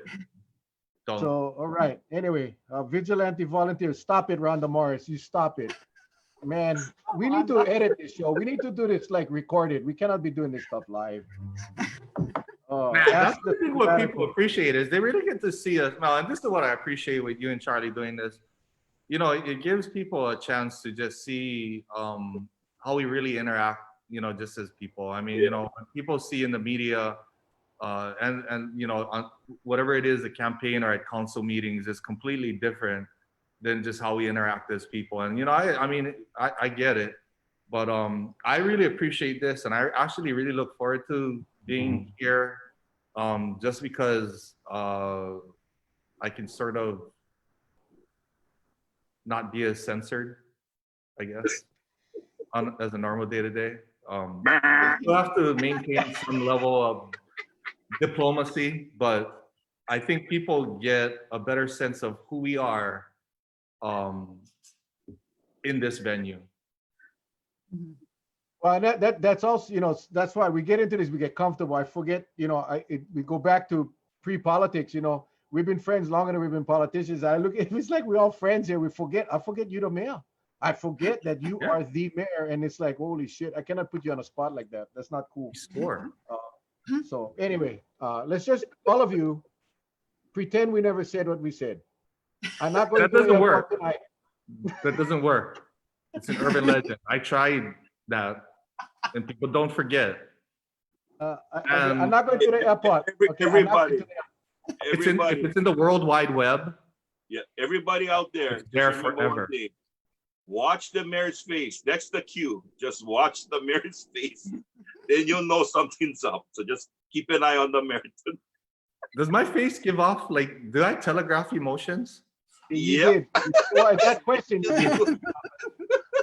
Don't. So, all right. Anyway, vigilante volunteers, stop it, Rhonda Morris. You stop it. Man, we need to edit this show. We need to do this like recorded. We cannot be doing this stuff live. That's the thing what people appreciate is they really get to see us now. And this is what I appreciate with you and Charlie doing this. You know, it gives people a chance to just see how we really interact, you know, just as people. I mean, you know, when people see in the media and you know, on whatever it is, the campaign or at council meetings is completely different than just how we interact as people. And, you know, I mean, I get it, but I really appreciate this. And I actually really look forward to being here just because I can sort of not be as censored, I guess, as a normal day to day. You have to maintain some level of diplomacy, but I think people get a better sense of who we are in this venue. Well, that's also, you know, that's why we get into this, we get comfortable. I forget, you know, we go back to pre-politics, you know, we've been friends longer than we've been politicians. I look, it's like we're all friends here. I forget you the mayor. I forget that you are the mayor, and it's like, holy shit, I cannot put you on a spot like that. That's not cool. Score. So anyway, let's just, all of you, pretend we never said what we said. I'm not going That to doesn't work. tonight. That doesn't work. It's an urban legend. I tried that, and people don't forget. I'm not going to the airport. Okay, Everybody. If it's in the World Wide Web, Yeah, everybody out there, it's there just remember one forever. thing. Watch the mayor's face. That's the cue. Just watch the mayor's face. Then you'll know something's up. So just keep an eye on the mayor. Does my face give off, like, do I telegraph emotions? You Yep. did. Well, at that question, you did.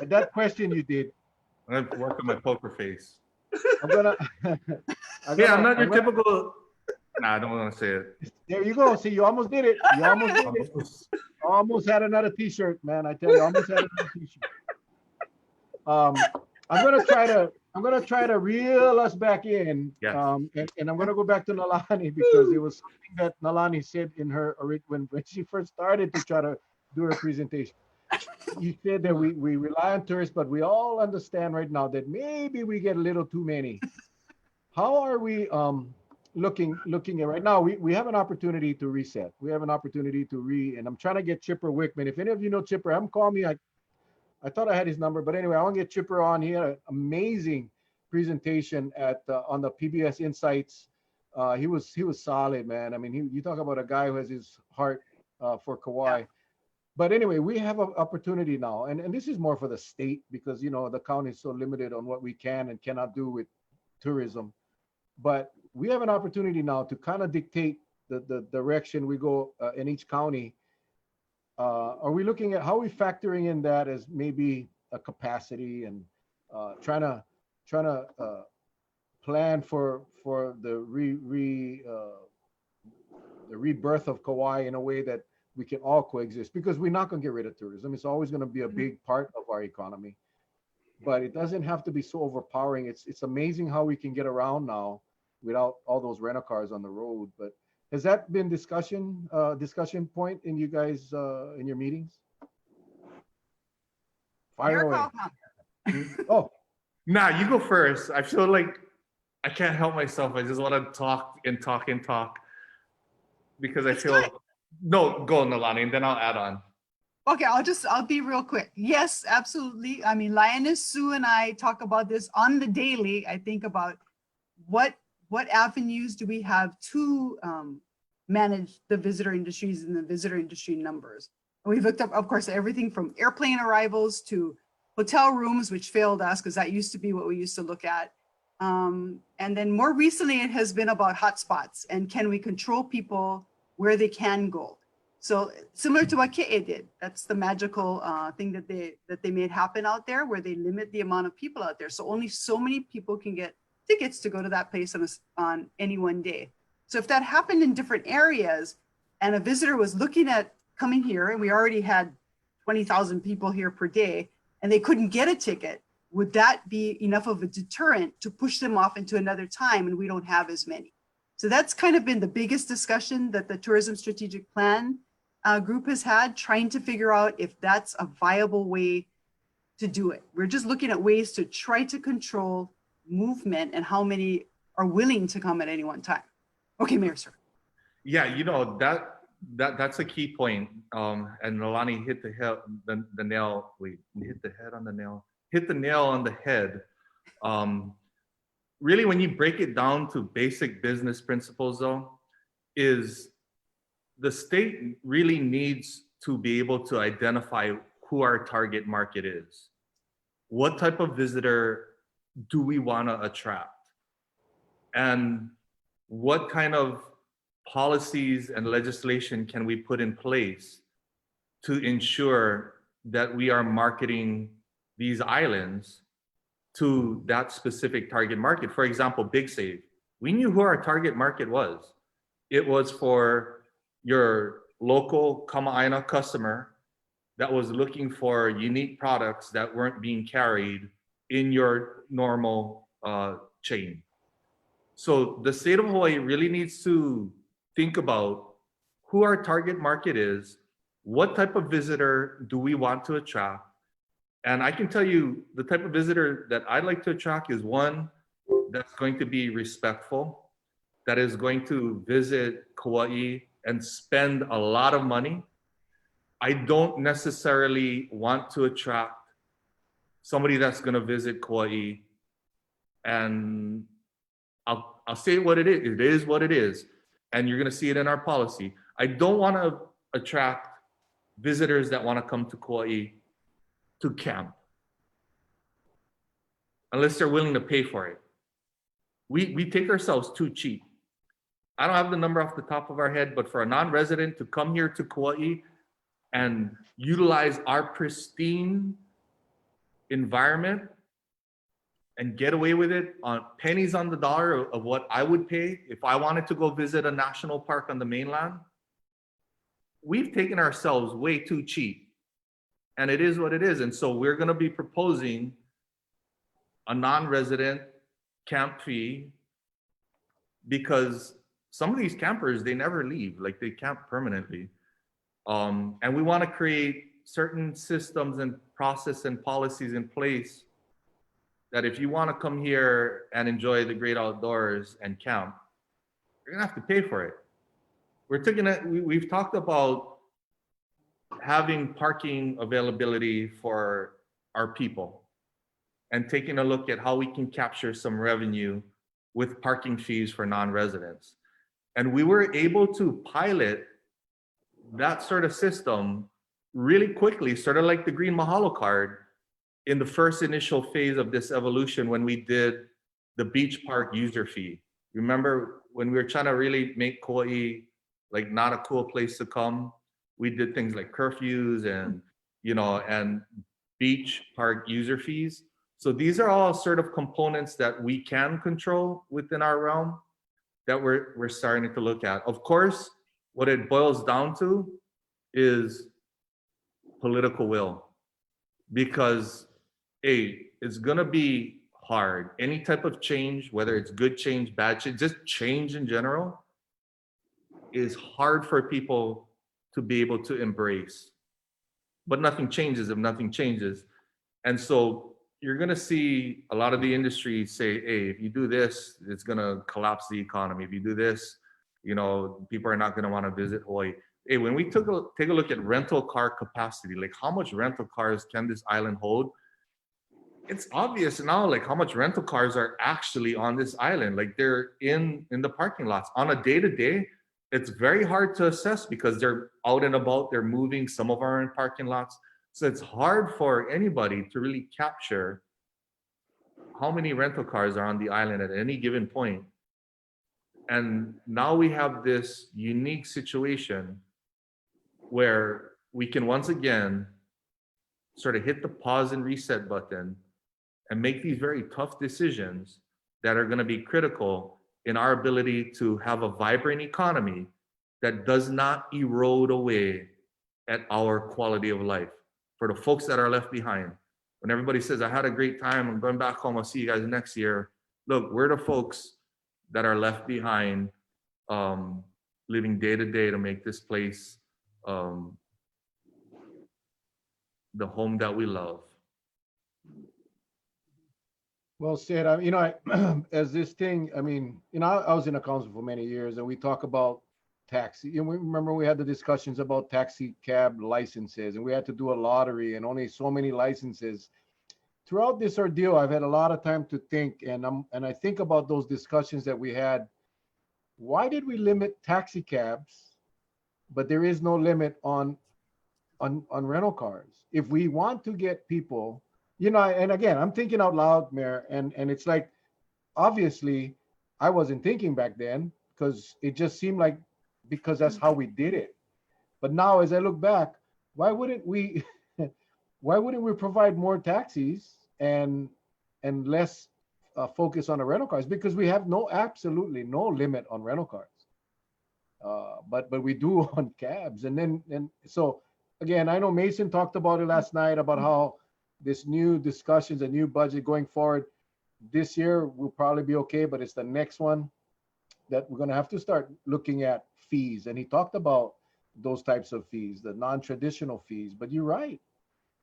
At that question, you did. I'm gonna work on my poker face. I'm gonna. I'm not your typical. Nah, I don't want to say it. There you go. See, you almost did it. You almost did it. Almost had another T-shirt, man. I tell you, almost had another T-shirt. I'm gonna try to reel us back in. Yes. And I'm gonna go back to Nalani because it was something that Nalani said in her when she first started to try to do her presentation. You said that we rely on tourists, but we all understand right now that maybe we get a little too many. How are we looking at right now? We have an opportunity to reset. We have an opportunity to and I'm trying to get Chipper Wickman. If any of you know Chipper, have him call me. I thought I had his number, but anyway, I want to get Chipper on. He had an amazing presentation at on the PBS Insights. He was solid, man. I mean, you talk about a guy who has his heart for Kauai. Yeah. But anyway, we have an opportunity now, and this is more for the state because, you know, the county is so limited on what we can and cannot do with tourism. But we have an opportunity now to kind of dictate the direction we go in each county. Are we looking at how are we factoring in that as maybe a capacity and trying to plan for the the rebirth of Kauai in a way that we can all coexist, because we're not going to get rid of tourism. It's always going to be a big part of our economy, but it doesn't have to be so overpowering. It's amazing how we can get around now without all those rental cars on the road. But has that been discussion point in you guys in your meetings? Fire Your away. call, Tom. Oh, Nah, you go first. I feel like I can't help myself. I just want to talk and talk and talk because I Let's feel. do it. No, go Nalani, and then I'll add on. Okay, I'll be real quick. Yes, absolutely. I mean, Lioness Sue and I talk about this on the daily. I think about what avenues do we have to manage the visitor industries and the visitor industry numbers. And we've looked up, of course, everything from airplane arrivals to hotel rooms, which failed us because that used to be what we used to look at. And then more recently, it has been about hotspots and can we control people where they can go. So similar to what KA did, that's the magical thing that they made happen out there, where they limit the amount of people out there. So only so many people can get tickets to go to that place on any one day. So if that happened in different areas and a visitor was looking at coming here, and we already had 20,000 people here per day, and they couldn't get a ticket, would that be enough of a deterrent to push them off into another time and we don't have as many? So that's kind of been the biggest discussion that the Tourism Strategic Plan group has had, trying to figure out if that's a viable way to do it. We're just looking at ways to try to control movement and how many are willing to come at any one time. Okay, Mayor, sir. Yeah, you know that's a key point. And Nalani hit the nail. Wait, hit the head on the nail. Hit the nail on the head. Really, when you break it down to basic business principles, though, is the state really needs to be able to identify who our target market is. What type of visitor do we want to attract? And what kind of policies and legislation can we put in place to ensure that we are marketing these islands to that specific target market? For example, Big Save. We knew who our target market was. It was for your local Kama'aina customer that was looking for unique products that weren't being carried in your normal chain. So the state of Hawaii really needs to think about who our target market is, what type of visitor do we want to attract. And I can tell you the type of visitor that I'd like to attract is one that's going to be respectful, that is going to visit Kauai and spend a lot of money. I don't necessarily want to attract somebody that's going to visit Kauai, and I'll say what it is. It is what it is, and you're going to see it in our policy. I don't want to attract visitors that want to come to Kauai to camp unless they're willing to pay for it. We take ourselves too cheap. I don't have the number off the top of our head, but for a non-resident to come here to Kauai and utilize our pristine environment and get away with it on pennies on the dollar of what I would pay if I wanted to go visit a national park on the mainland, we've taken ourselves way too cheap. And it is what it is. And so we're going to be proposing a non-resident camp fee, because some of these campers, they never leave, like they camp permanently. And we want to create certain systems and process and policies in place that if you want to come here and enjoy the great outdoors and camp, you're gonna have to pay for it. We've talked about having parking availability for our people and taking a look at how we can capture some revenue with parking fees for non-residents. And we were able to pilot that sort of system really quickly, sort of like the Green Mahalo card, in the first initial phase of this evolution when we did the beach park user fee. Remember when we were trying to really make Kauai like not a cool place to come? We did things like curfews and, and beach park user fees. So these are all sort of components that we can control within our realm that we're starting to look at. Of course, what it boils down to is political will. Because it's gonna be hard. Any type of change, whether it's good change, bad change, just change in general, is hard for people to be able to embrace. But nothing changes if nothing changes. And so you're gonna see a lot of the industry say, hey, if you do this, it's gonna collapse the economy. If you do this, people are not gonna wanna visit Hawaii. Hey, when we take a look at rental car capacity, like how much rental cars can this island hold? It's obvious now, like how much rental cars are actually on this island. Like they're in the parking lots on a day-to-day. It's very hard to assess because they're out and about, they're moving, some of them are in parking lots. So it's hard for anybody to really capture how many rental cars are on the island at any given point. And now we have this unique situation where we can once again sort of hit the pause and reset button and make these very tough decisions that are going to be critical in our ability to have a vibrant economy that does not erode away at our quality of life for the folks that are left behind. When everybody says, I had a great time, I'm going back home, I'll see you guys next year. Look, we're the folks that are left behind, living day to day to make this place the home that we love. Well said. As this thing, I was in a council for many years, and we talk about taxi. We remember we had the discussions about taxi cab licenses, and we had to do a lottery, and only so many licenses. Throughout this ordeal, I've had a lot of time to think, and I think about those discussions that we had. Why did we limit taxi cabs, but there is no limit on rental cars? If we want to get people, and again, I'm thinking out loud, Mayor, and it's like, obviously, I wasn't thinking back then because it just seemed like, because that's how we did it. But now, as I look back, why wouldn't we provide more taxis and less focus on the rental cars? Because we have absolutely no limit on rental cars. But we do on cabs. And so again, I know Mason talked about it last night about how this new discussions, a new budget going forward this year will probably be okay, but it's the next one that we're going to have to start looking at fees. And he talked about those types of fees, the non-traditional fees. But you're right.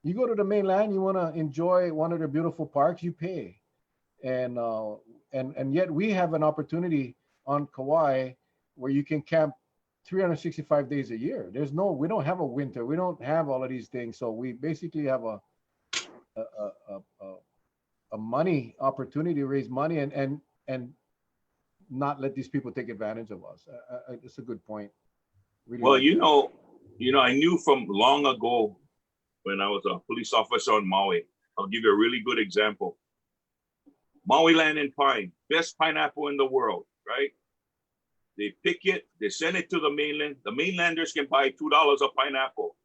You go to the mainland, you want to enjoy one of their beautiful parks, you pay. And yet we have an opportunity on Kauai where you can camp 365 days a year. We don't have a winter. We don't have all of these things. So we basically have a money opportunity to raise money and not let these people take advantage of us. It's a good point. Really. Well, I knew from long ago when I was a police officer on Maui. I'll give you a really good example. Maui land and pine, best pineapple in the world, right? They pick it, they send it to the mainland. The mainlanders can buy $2 a pineapple,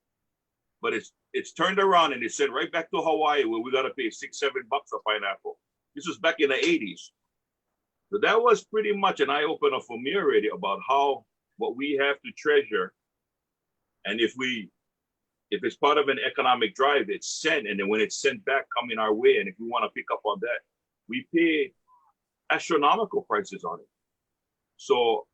but it's turned around and it's sent right back to Hawaii where we got to pay $6-7 a pineapple. This was back in the 80s. So that was pretty much an eye-opener for me already about what we have to treasure. And if it's part of an economic drive, it's sent, and then when it's sent back, coming our way. And if we want to pick up on that, we pay astronomical prices on it. So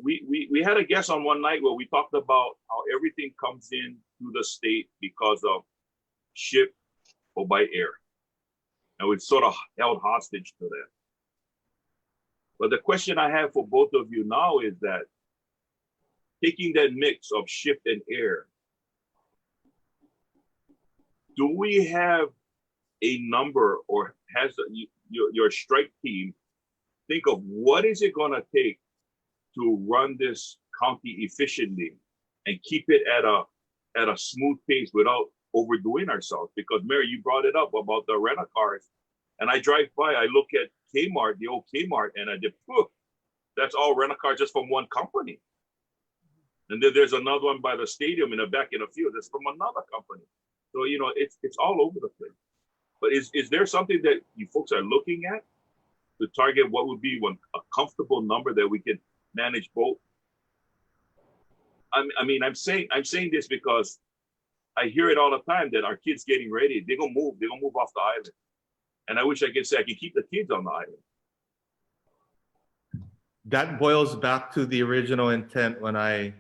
we had a guest on one night where we talked about how everything comes in to the state because of ship or by air. And we've sort of held hostage to that. But the question I have for both of you now is that taking that mix of ship and air, do we have a number, or has your strike team think of what is it going to take to run this county efficiently and keep it at a smooth pace without overdoing ourselves? Because Mary, you brought it up about the rental cars, and I drive by, I look at Kmart, the old Kmart, and I did, that's all rental cars just from one company. And then there's another one by the stadium in the back in the field that's from another company. So, it's all over the place. But is there something that you folks are looking at to target what would be a comfortable number that we can manage both? I mean, I'm saying this because I hear it all the time that our kids getting ready. They're gonna move off the island. And I wish I could say I can keep the kids on the island. That boils back to the original intent when I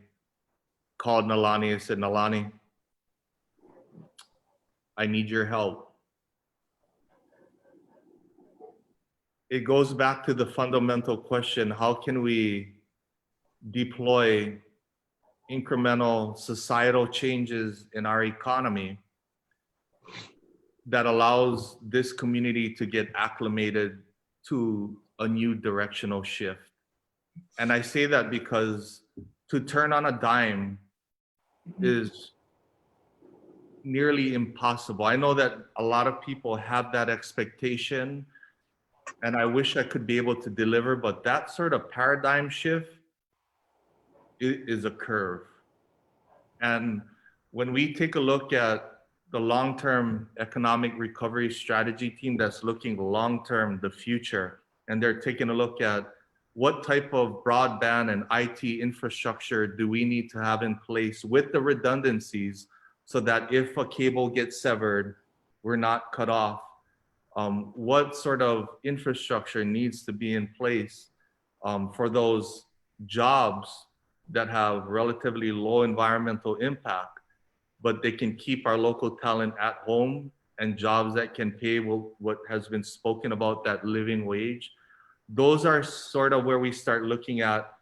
called Nalani and said, Nalani, I need your help. It goes back to the fundamental question, how can we deploy incremental societal changes in our economy that allows this community to get acclimated to a new directional shift? And I say that because to turn on a dime is nearly impossible. I know that a lot of people have that expectation, and I wish I could be able to deliver, but that sort of paradigm shift is a curve. And when we take a look at the long-term economic recovery strategy team that's looking long-term, the future, and they're taking a look at what type of broadband and IT infrastructure do we need to have in place with the redundancies so that if a cable gets severed, we're not cut off. What sort of infrastructure needs to be in place for those jobs that have relatively low environmental impact, but they can keep our local talent at home, and jobs that can pay what has been spoken about, that living wage. Those are sort of where we start looking at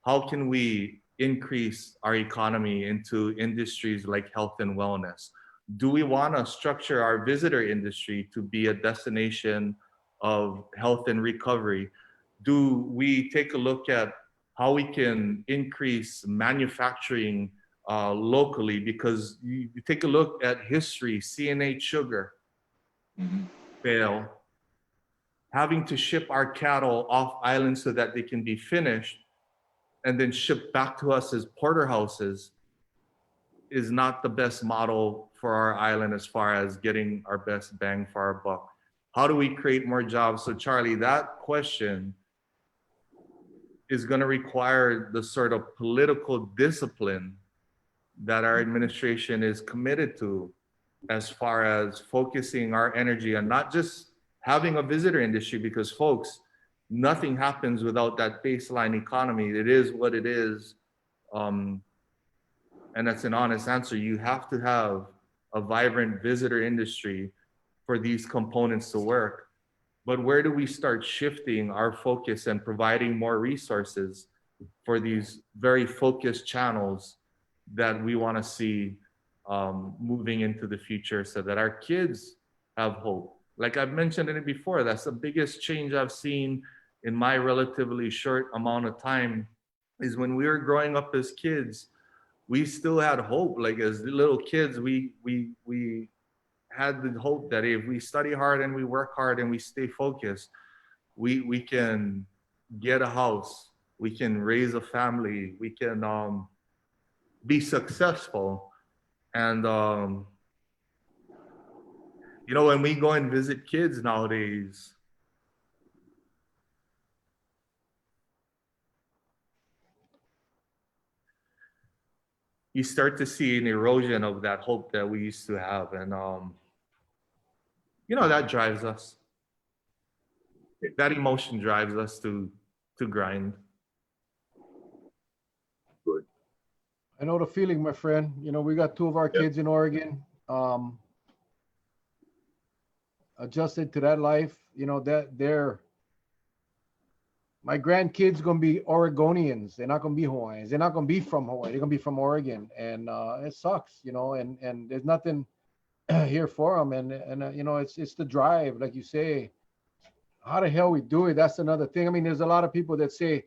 how can we increase our economy into industries like health and wellness. Do we want to structure our visitor industry to be a destination of health and recovery? Do we take a look at how we can increase manufacturing locally? Because you take a look at history, CNH Sugar, fail, having to ship our cattle off island so that they can be finished and then shipped back to us as porterhouses is not the best model for our island as far as getting our best bang for our buck. How do we create more jobs? So Charlie, that question is going to require the sort of political discipline that our administration is committed to, as far as focusing our energy on not just having a visitor industry, because folks, nothing happens without that baseline economy. It is what it is. And that's an honest answer. You have to have a vibrant visitor industry for these components to work. But where do we start shifting our focus and providing more resources for these very focused channels that we want to see moving into the future so that our kids have hope? Like I've mentioned it before, that's the biggest change I've seen in my relatively short amount of time, is when we were growing up as kids, we still had hope. Like as little kids, we had the hope that if we study hard and we work hard and we stay focused, we can get a house, we can raise a family, we can be successful. And you know, when we go and visit kids nowadays, you start to see an erosion of that hope that we used to have. And, you know, that drives us. That emotion drives us to grind. Good. I know the feeling, my friend. You know, we got two of our kids in Oregon, adjusted to that life. You know, that my grandkids gonna be Oregonians. They're not gonna be Hawaiians. They're not gonna be from Hawaii. They're gonna be from Oregon, and it sucks, you know. And there's nothing here for them. And you know, it's the drive, like you say. How the hell we do it? That's another thing. I mean, there's a lot of people that say,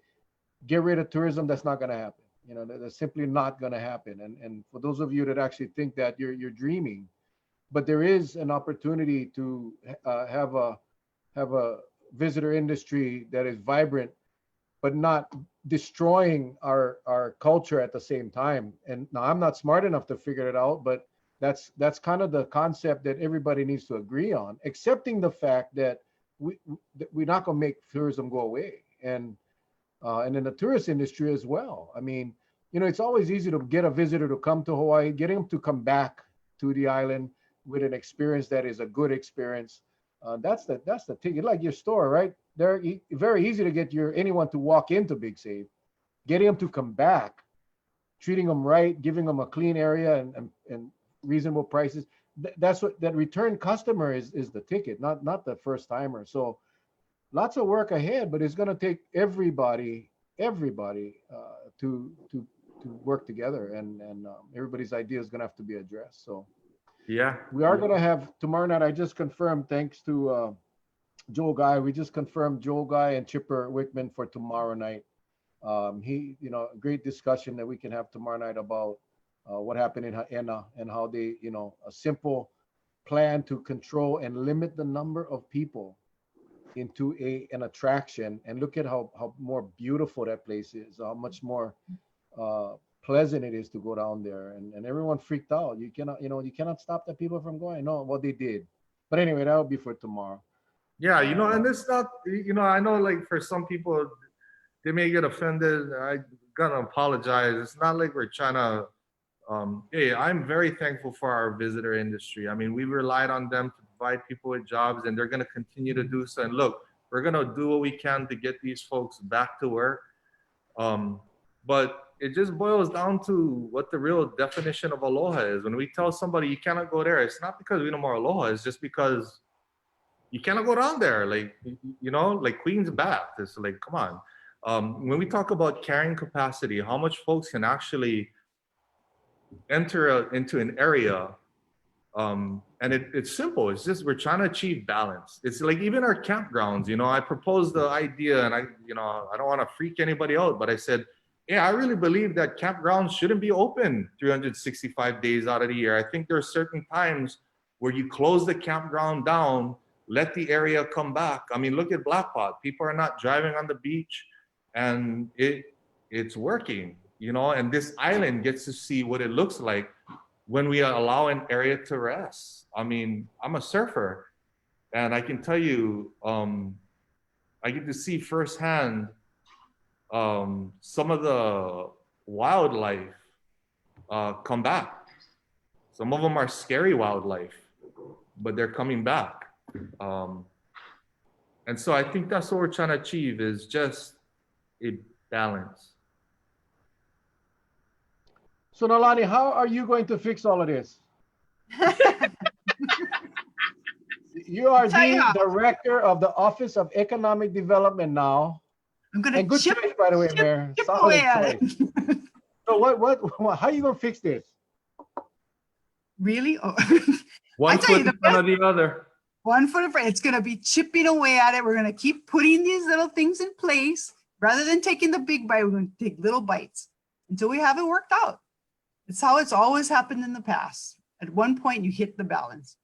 get rid of tourism. That's not gonna happen. You know, that's simply not gonna happen. And for those of you that actually think that, you're dreaming. But there is an opportunity to have a visitor industry that is vibrant, but not destroying our culture at the same time. And now I'm not smart enough to figure it out, but that's kind of the concept that everybody needs to agree on, accepting the fact that we're not going to make tourism go away, and in the tourist industry as well. I mean, it's always easy to get a visitor to come to Hawaii, getting them to come back to the island with an experience that is a good experience. That's the ticket. Like your store, right? They're very easy to get anyone to walk into Big Save, getting them to come back, treating them right, giving them a clean area and reasonable prices. That's what that return customer is the ticket, not the first timer. So lots of work ahead, but it's going to take everybody to work together, and everybody's idea is going to have to be addressed. So Yeah. we are going to have tomorrow night. I just confirmed, thanks to Joel Guy. We just confirmed Joel Guy and Chipper Wickman for tomorrow night. A great discussion that we can have tomorrow night about what happened in Haena and how they, a simple plan to control and limit the number of people into an attraction. And look at how more beautiful that place is, how much more pleasant it is to go down there. And everyone freaked out. You cannot stop the people from going. No, well, they did. But anyway, that will be for tomorrow. Yeah, and it's not, I know like for some people, they may get offended. I gotta apologize. It's not like we're trying to, hey, I'm very thankful for our visitor industry. I mean, we relied on them to provide people with jobs, and they're gonna continue to do so. And look, we're gonna do what we can to get these folks back to work. But it just boils down to what the real definition of aloha is. When we tell somebody you cannot go there, it's not because we know more aloha, it's just because you cannot go down there. Like, like Queen's Bath, it's like, come on. When we talk about carrying capacity, how much folks can actually enter into an area, and it's simple. It's just we're trying to achieve balance. It's like even our campgrounds. I proposed the idea, and I don't want to freak anybody out, but I said, yeah, I really believe that campgrounds shouldn't be open 365 days out of the year. I think there are certain times where you close the campground down, let the area come back. I mean, look at Blackpot. People are not driving on the beach, and it's working, and this island gets to see what it looks like when we allow an area to rest. I mean, I'm a surfer, and I can tell you, I get to see firsthand some of the wildlife come back. Some of them are scary wildlife, but they're coming back. And so I think that's what we're trying to achieve, is just a balance. So Nalani, how are you going to fix all of this? You are the director of the Office of Economic Development now. I'm gonna and good choice, by the way, Mayor. Solid choice. So what? How are you gonna fix this? Really? Oh. One foot in front of the other. One foot in front. It's gonna be chipping away at it. We're gonna keep putting these little things in place. Rather than taking the big bite, we're gonna take little bites until we have it worked out. It's how it's always happened in the past. At one point, you hit the balance.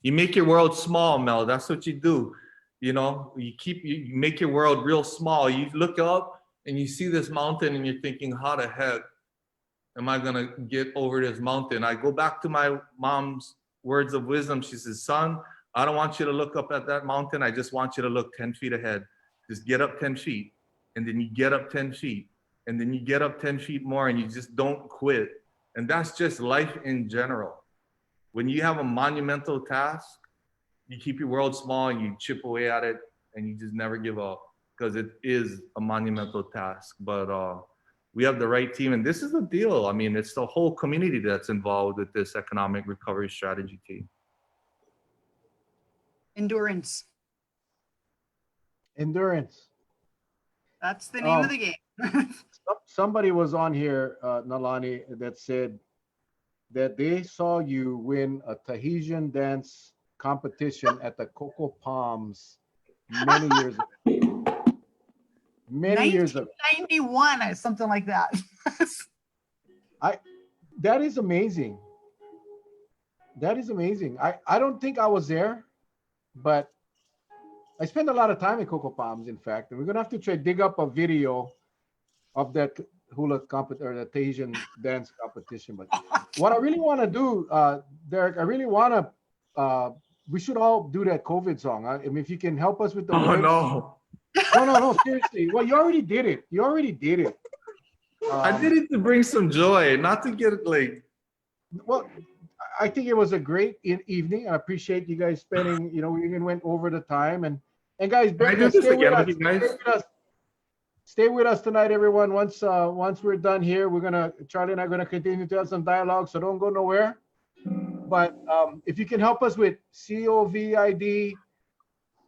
You make your world small, Mel. That's what you do. You make your world real small. You look up and you see this mountain and you're thinking, how the heck am I gonna get over this mountain? I go back to my mom's words of wisdom. She says, son, I don't want you to look up at that mountain. I just want you to look 10 feet ahead. Just get up 10 feet, and then you get up 10 feet, and then you get up 10 feet more, and you just don't quit. And that's just life in general. When you have a monumental task, you keep your world small and you chip away at it, and you just never give up, because it is a monumental task. But we have the right team, and this is the deal. I mean, it's the whole community that's involved with this economic recovery strategy team. Endurance. That's the name of the game. Somebody was on here, Nalani, that said that they saw you win a Tahitian dance competition at the Cocoa Palms many years ago. Many years ago. 1991 or something like that. That is amazing. That is amazing. I don't think I was there, but I spent a lot of time in Cocoa Palms, in fact. And we're gonna have to try to dig up a video of that hula or the Tahitian dance competition. But what I really want to do, Derek, I really want to. We should all do that COVID song. I mean, if you can help us with the words. No. No, seriously. Well, you already did it. I did it to bring some joy, not to get like. Well, I think it was a great evening. I appreciate you guys spending. We even went over the time, and guys, Can I do this stay with again us. with you guys? Stay with us. Stay with us tonight, everyone. Once we're done here, Charlie and I are gonna continue to have some dialogue. So don't go nowhere. But if you can help us with COVID,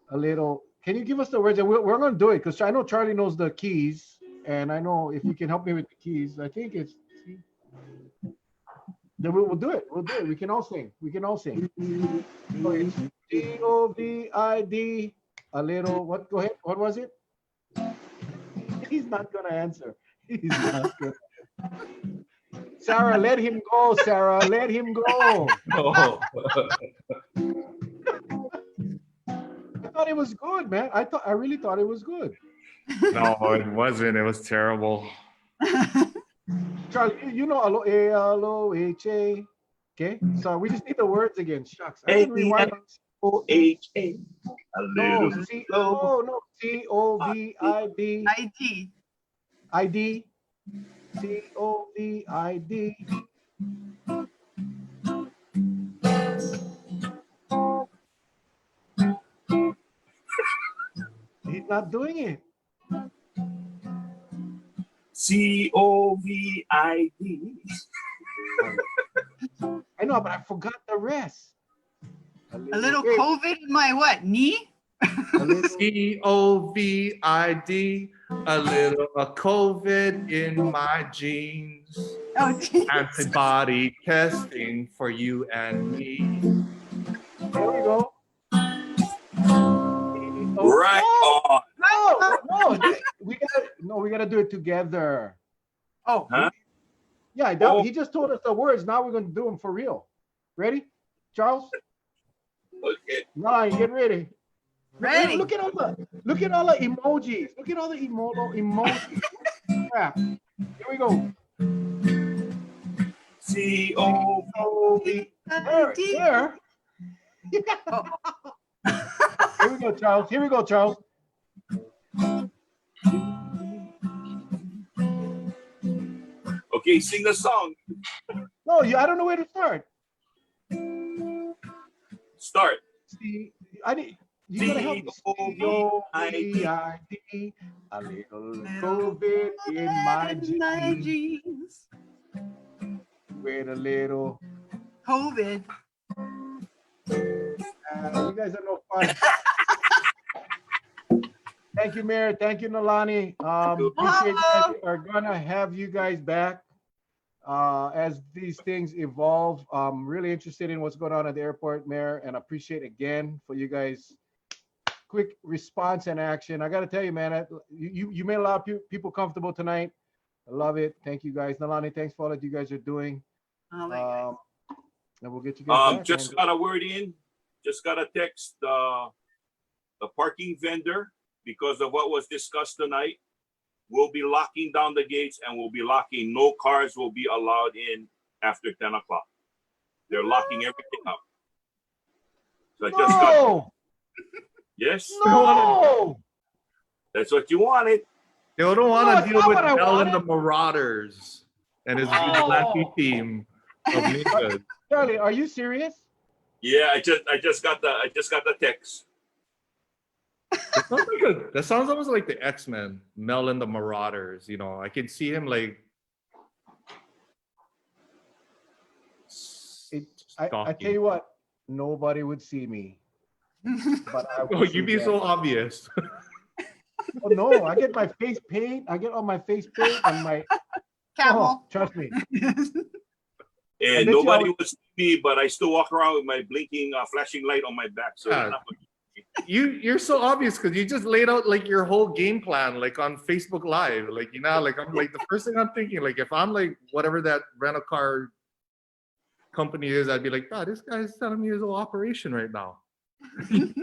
a little. Can you give us the words? And we're gonna do it because I know Charlie knows the keys, and I know if you can help me with the keys, I think it's. Then we'll do it. We'll do it. We can all sing. So it's COVID, a little. What? Go ahead. What was it? He's not gonna answer. He's not gonna. Sarah, let him go. Sarah, let him go. Oh. I thought it was good, man. I really thought it was good. No, it wasn't. It was terrible. Charlie, you know Aloha. Okay, so we just need the words again. Shucks. I can rewind. OHA. No, COVID. ID. ID. COVID. He's not doing it. COVID. I know, but I forgot the rest. A little COVID in my what? Knee? COVID, a little COVID in my genes. Oh, geez. Antibody testing for you and me. There we go. Right on. We gotta do it together. Oh, Huh? Yeah, he just told us the words. Now we're gonna do them for real. Ready, Charles? Okay. Nine, get ready. ready. Look at all the emojis. Look at all the emojis. Crap. Here we go. COVID. There. Here we go, Charles. Here we go, Charles. Okay, sing the song. No, I don't know where to start. Start. See, you gotta help me. COVID, a little COVID in my jeans. With a little COVID. you guys are no fun. Thank you, Mayor. Thank you, Nalani. Appreciate that. We're gonna have you guys back as these things evolve. I'm really interested in what's going on at the airport, Mayor, and appreciate again for you guys' quick response and action. I got to tell you, man, you made a lot of people comfortable tonight. I love it. Thank you, guys. Nalani, thanks for all that you guys are doing. And we'll get you guys back. Just got a word in. Just got a text. The parking vendor, because of what was discussed tonight, will be locking down the gates and will be locking. No cars will be allowed in after 10 o'clock. They're locking everything up. So I just got. Yes. No. That's what you wanted. They don't want to deal with Mel and the Marauders and his vigilante team of ninjas. Charlie, are you serious? Yeah, I just got the text. That sounds almost like the X-Men, Mel and the Marauders. You know, I can see him like. I tell you what, nobody would see me. But I would Oh, you'd be so obvious. Oh no, I get my face paint. I get all my face paint and my. Camel. Trust me. And nobody would see me, but I still walk around with my blinking, flashing light on my back. So Yeah. You're so obvious because you just laid out like your whole game plan, like on Facebook Live. Like, you know, like I'm like the first thing I'm thinking, like if I'm like whatever that rental car company is, I'd be like, oh, this guy's telling me his whole operation right now.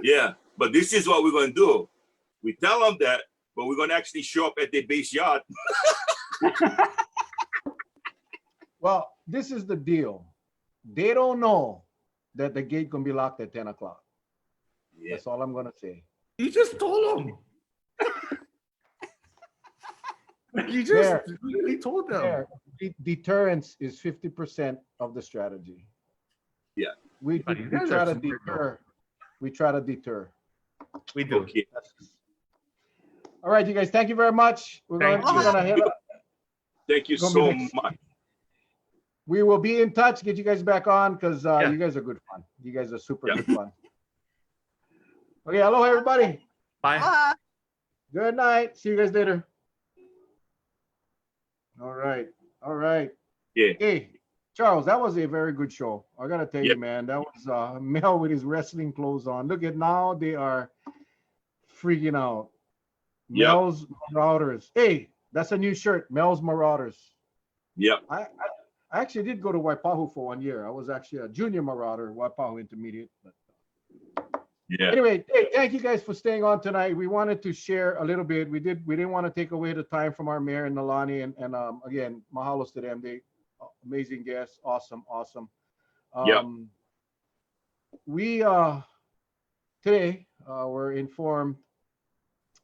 Yeah, but this is what we're going to do. We tell them that, but we're going to actually show up at their base yard. Well, this is the deal. They don't know that the gate can be locked at 10 o'clock. Yeah. That's all I'm gonna say. You just told him. You just Mayor, literally told them. Mayor, deterrence is 50% of the strategy. Yeah. We But you we guys try are to smart, though. deter. We try to deter. We do. Okay. All right, you guys. Thank you very much. We're Thank going. We're you. gonna hit. Thank you Gonna so be- much. We will be in touch. Get you guys back on because Yeah. you guys are good fun. You guys are super Yeah. good fun. Okay. Hello, everybody. Bye. Good night. See you guys later. All right. All right. Yeah. Hey, Charles, that was a very good show. I gotta tell Yep. you, man, that was Mel with his wrestling clothes on. Look at now, they are freaking out. Yep. Mel's Marauders. Hey, that's a new shirt. Mel's Marauders. Yep. I actually did go to Waipahu for 1 year. I was actually a junior marauder, Waipahu Intermediate. But Yeah. anyway, hey, thank you guys for staying on tonight. We wanted to share a little bit. We didn't want to take away the time from our mayor and Nalani, and again, mahalos to them. They amazing guests, awesome. Yeah. We today were informed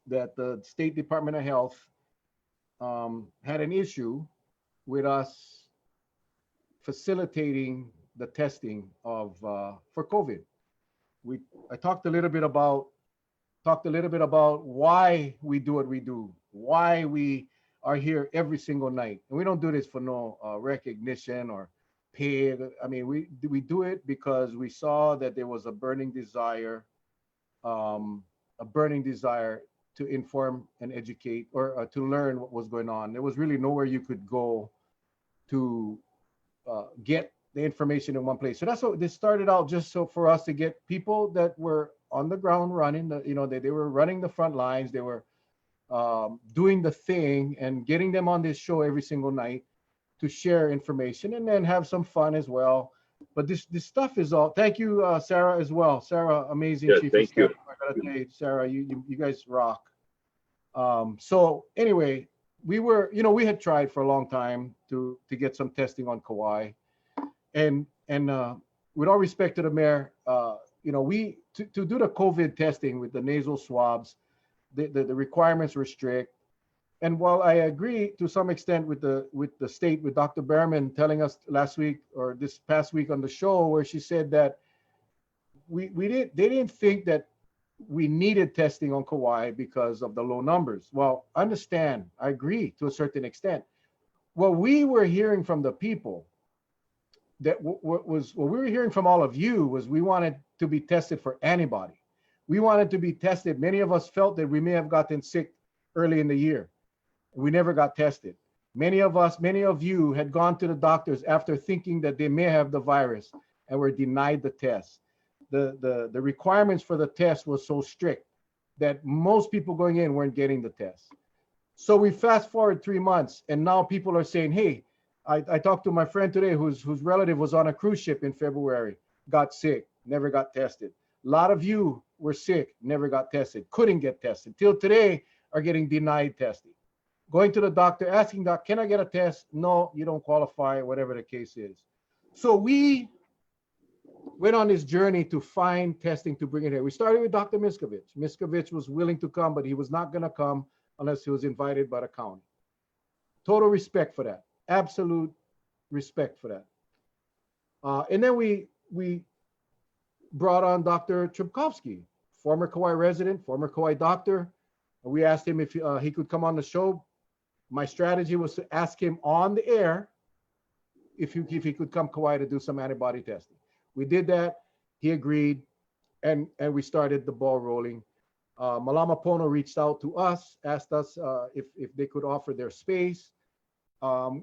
that the State Department of Health had an issue with us facilitating the testing of for COVID. I talked a little bit about why we do what we do, why we are here every single night, and we don't do this for no recognition or pay. I mean, we do it because we saw that there was a burning desire to inform and educate or to learn what was going on. There was really nowhere you could go to get the information in one place. So that's what this started out, just so for us to get people that were on the ground running, they were running the front lines, they were doing the thing and getting them on this show every single night to share information and then have some fun as well. But this stuff is all, thank you, Sarah, as well. Sarah, amazing. Yeah, Chief of thank Staff. you. I gotta tell you, Sarah, you guys rock. So anyway, we had tried for a long time to get some testing on Kauai, and with all respect to the mayor, to do the COVID testing with the nasal swabs, the requirements were strict. And while I agree to some extent with the state, with Dr. Behrman telling us last week or this past week on the show, where she said that they didn't think that we needed testing on Kauai because of the low numbers. Well, understand, I agree to a certain extent. What we were hearing from the people, what we were hearing from all of you was we wanted to be tested for antibody. We wanted to be tested. Many of us felt that we may have gotten sick early in the year. We never got tested. Many of you had gone to the doctors after thinking that they may have the virus and were denied the test. The requirements for the test was so strict that most people going in weren't getting the test. So we fast forward 3 months, and now people are saying, hey, I talked to my friend today whose relative was on a cruise ship in February, got sick, never got tested. A lot of you were sick, never got tested, couldn't get tested, till today are getting denied testing. Going to the doctor, asking doc, can I get a test? No, you don't qualify, whatever the case is. So we went on this journey to find testing to bring it here. We started with Dr. Miskovich. Miskovich was willing to come, but he was not gonna come unless he was invited by the county. Total respect for that. Absolute respect for that. And then we brought on Dr. Trubkovsky, former Kauai resident, former Kauai doctor. We asked him if he could come on the show. My strategy was to ask him on the air if he could come Kauai to do some antibody testing. We did that. He agreed, and we started the ball rolling. Malama Pono reached out to us, asked us if they could offer their space.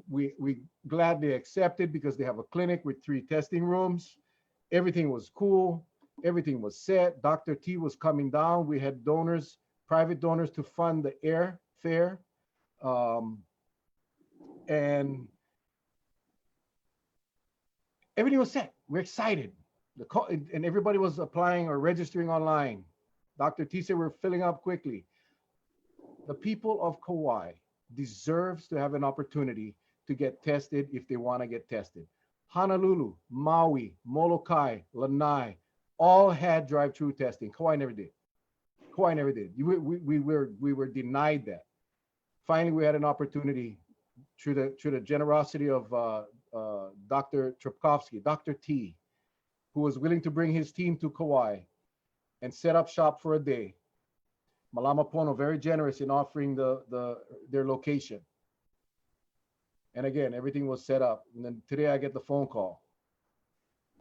We gladly accepted because they have a clinic with 3 testing rooms. Everything was cool. Everything was set. Dr. T was coming down. We had donors, private donors, to fund the airfare. And everything was set. We're excited. And everybody was applying or registering online. Dr. T said we're filling up quickly. The people of Kauai deserves to have an opportunity to get tested if they want to get tested. Honolulu, Maui, Molokai, Lanai, all had drive-through testing. Kauai never did. Kauai never did. We were denied that. finally we had an opportunity through the generosity of Dr. Tripkovsky, Dr. T, who was willing to bring his team to Kauai and set up shop for a day. Malama Pono, very generous in offering their location. And again, everything was set up. And then today I get the phone call.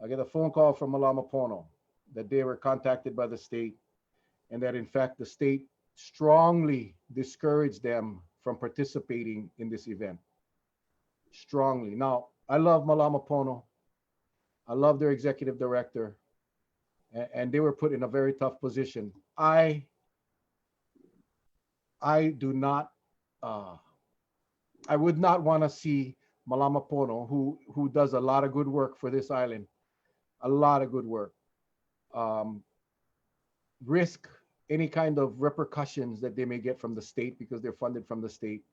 I get a phone call from Malama Pono that they were contacted by the state and that in fact the state strongly discouraged them from participating in this event. Strongly. Now, I love Malama Pono. I love their executive director. And they were put in a very tough position. I do not, I would not want to see Malama Pono, who does a lot of good work for this island, a lot of good work, risk any kind of repercussions that they may get from the state because they're funded from the state.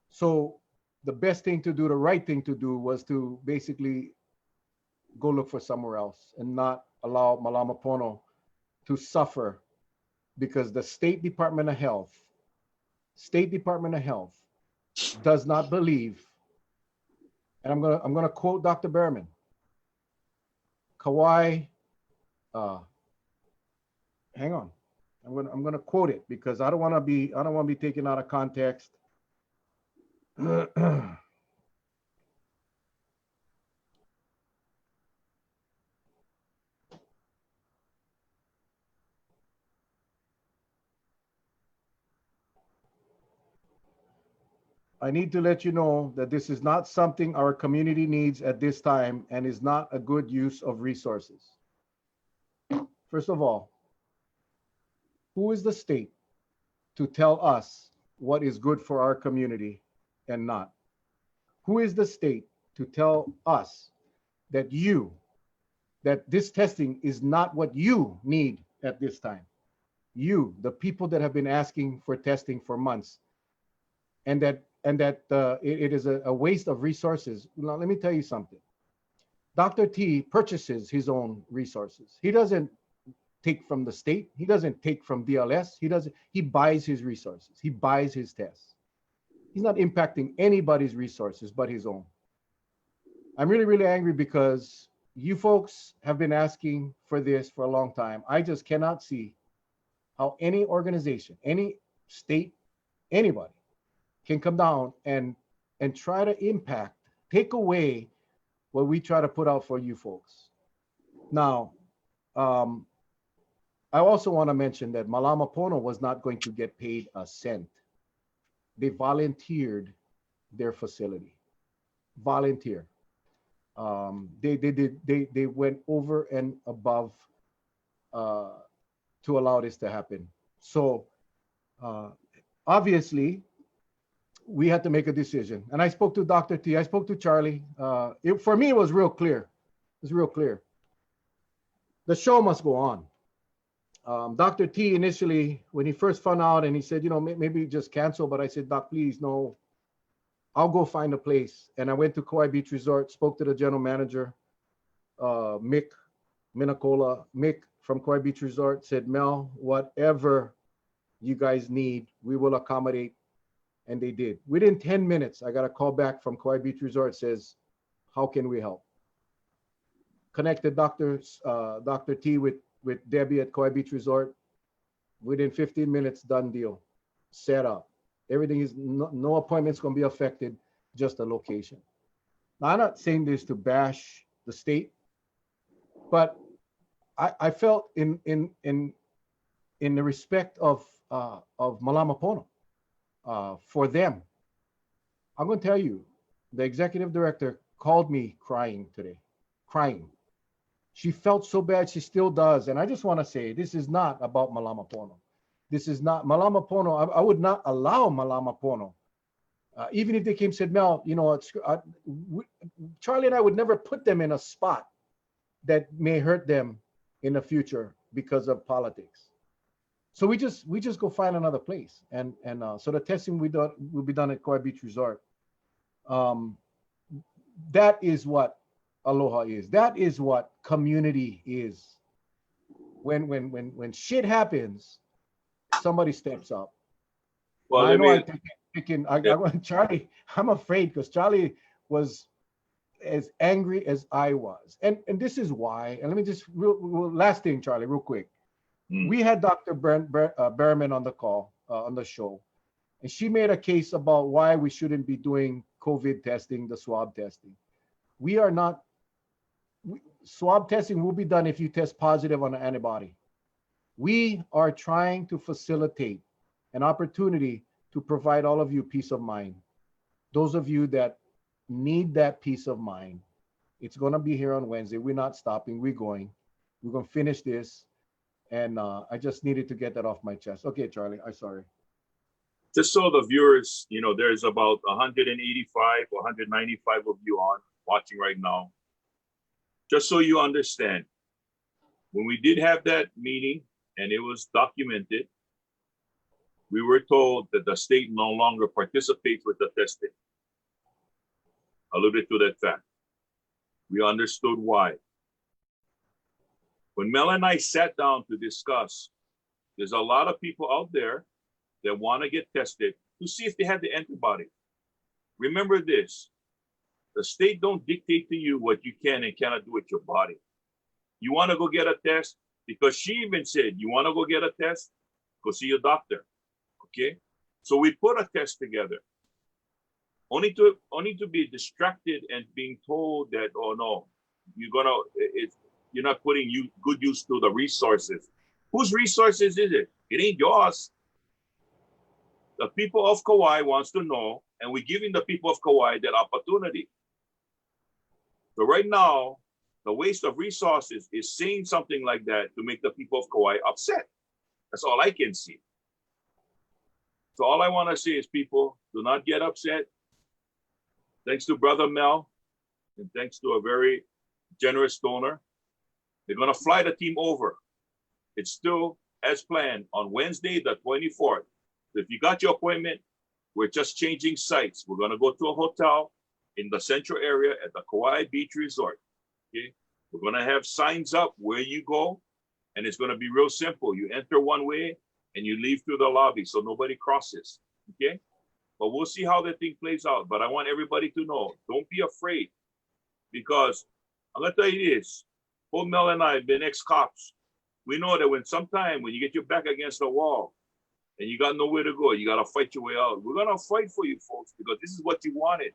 So the best thing to do, the right thing to do was to basically go look for somewhere else and not allow Malama Pono to suffer because the State Department of Health does not believe, and I'm gonna quote Dr. Behrman, Kauai, hang on, I'm gonna quote it because I don't want to be taken out of context. I need to let you know that this is not something our community needs at this time and is not a good use of resources. First of all, who is the state to tell us what is good for our community and not? Who is the state to tell us that this testing is not what you need at this time? You, the people that have been asking for testing for months, and that it is a waste of resources. Now, let me tell you something. Dr. T purchases his own resources. He doesn't take from the state. He doesn't take from DLS. He buys his resources. He buys his tests. He's not impacting anybody's resources but his own. I'm really, really angry because you folks have been asking for this for a long time. I just cannot see how any organization, any state, anybody can come down and try to impact, take away what we try to put out for you folks. Now, I also want to mention that Malama Pono was not going to get paid a cent. They volunteered their facility. Volunteer. They went over and above to allow this to happen. So obviously, we had to make a decision. And I spoke to Dr. T, I spoke to Charlie. For me, it was real clear. It was real clear. The show must go on. Dr. T initially, when he first found out and he said, maybe just cancel, but I said, Doc, please, no, I'll go find a place. And I went to Kauai Beach Resort, spoke to the general manager, Mick Minacola. Mick from Kauai Beach Resort said, Mel, whatever you guys need, we will accommodate. And they did. Within 10 minutes, I got a call back from Kauai Beach Resort, says, how can we help? Connected Dr. T with Debbie at Kauai Beach Resort. Within 15 minutes, done deal, set up. Everything is, no appointments gonna be affected, just a location. Now, I'm not saying this to bash the state, but I felt in the respect of Malama Pono, for them. I'm going to tell you, the executive director called me crying today, crying. She felt so bad, she still does. And I just want to say, this is not about Malama Pono. This is not Malama Pono. I would not allow Malama Pono, even if they came and said, Mel, Charlie and I would never put them in a spot that may hurt them in the future because of politics. So we just go find another place, and so the testing will be done at Kauai Beach Resort. That is what Aloha is. That is what community is. When shit happens, somebody steps up. Well, picking. Yeah. I want Charlie. I'm afraid because Charlie was as angry as I was, and this is why. And let me just last thing, Charlie, real quick. Mm. We had Dr. Berman on the call on the show, and she made a case about why we shouldn't be doing COVID testing, the swab testing. We are not. Swab testing will be done if you test positive on an antibody. We are trying to facilitate an opportunity to provide all of you peace of mind. Those of you that need that peace of mind, it's going to be here on Wednesday. We're not stopping. We're going. We're going to finish this. And I just needed to get that off my chest. Okay, Charlie, I'm sorry. Just so the viewers, you know, there's about 185 or 195 of you on watching right now. Just so you understand, when we did have that meeting and it was documented, we were told that the state no longer participates with the testing. Alluded to that fact. We understood why. When Mel and I sat down to discuss, there's a lot of people out there that want to get tested to see if they have the antibody. Remember this, the state don't dictate to you what you can and cannot do with your body. You want to go get a test? Because she even said, you want to go get a test? Go see your doctor, okay? So we put a test together, only to be distracted and being told that, oh no, you're not putting good use to the resources. Whose resources is it? It ain't yours. The people of Kauai wants to know, and we're giving the people of Kauai that opportunity. So right now, the waste of resources is saying something like that to make the people of Kauai upset. That's all I can see. So all I want to say is, people, do not get upset. Thanks to Brother Mel, and thanks to a very generous donor, they're going to fly the team over. It's still as planned on Wednesday, the 24th. So if you got your appointment, we're just changing sites. We're going to go to a hotel in the central area at the Kauai Beach Resort. Okay, we're going to have signs up where you go, and it's going to be real simple. You enter one way and you leave through the lobby, so nobody crosses. Okay, but we'll see how that thing plays out. But I want everybody to know, don't be afraid, because I'm going to tell you this. Both Mel and I have been ex-cops. We know that when you get your back against the wall and you got nowhere to go, you got to fight your way out. We're going to fight for you folks because this is what you wanted.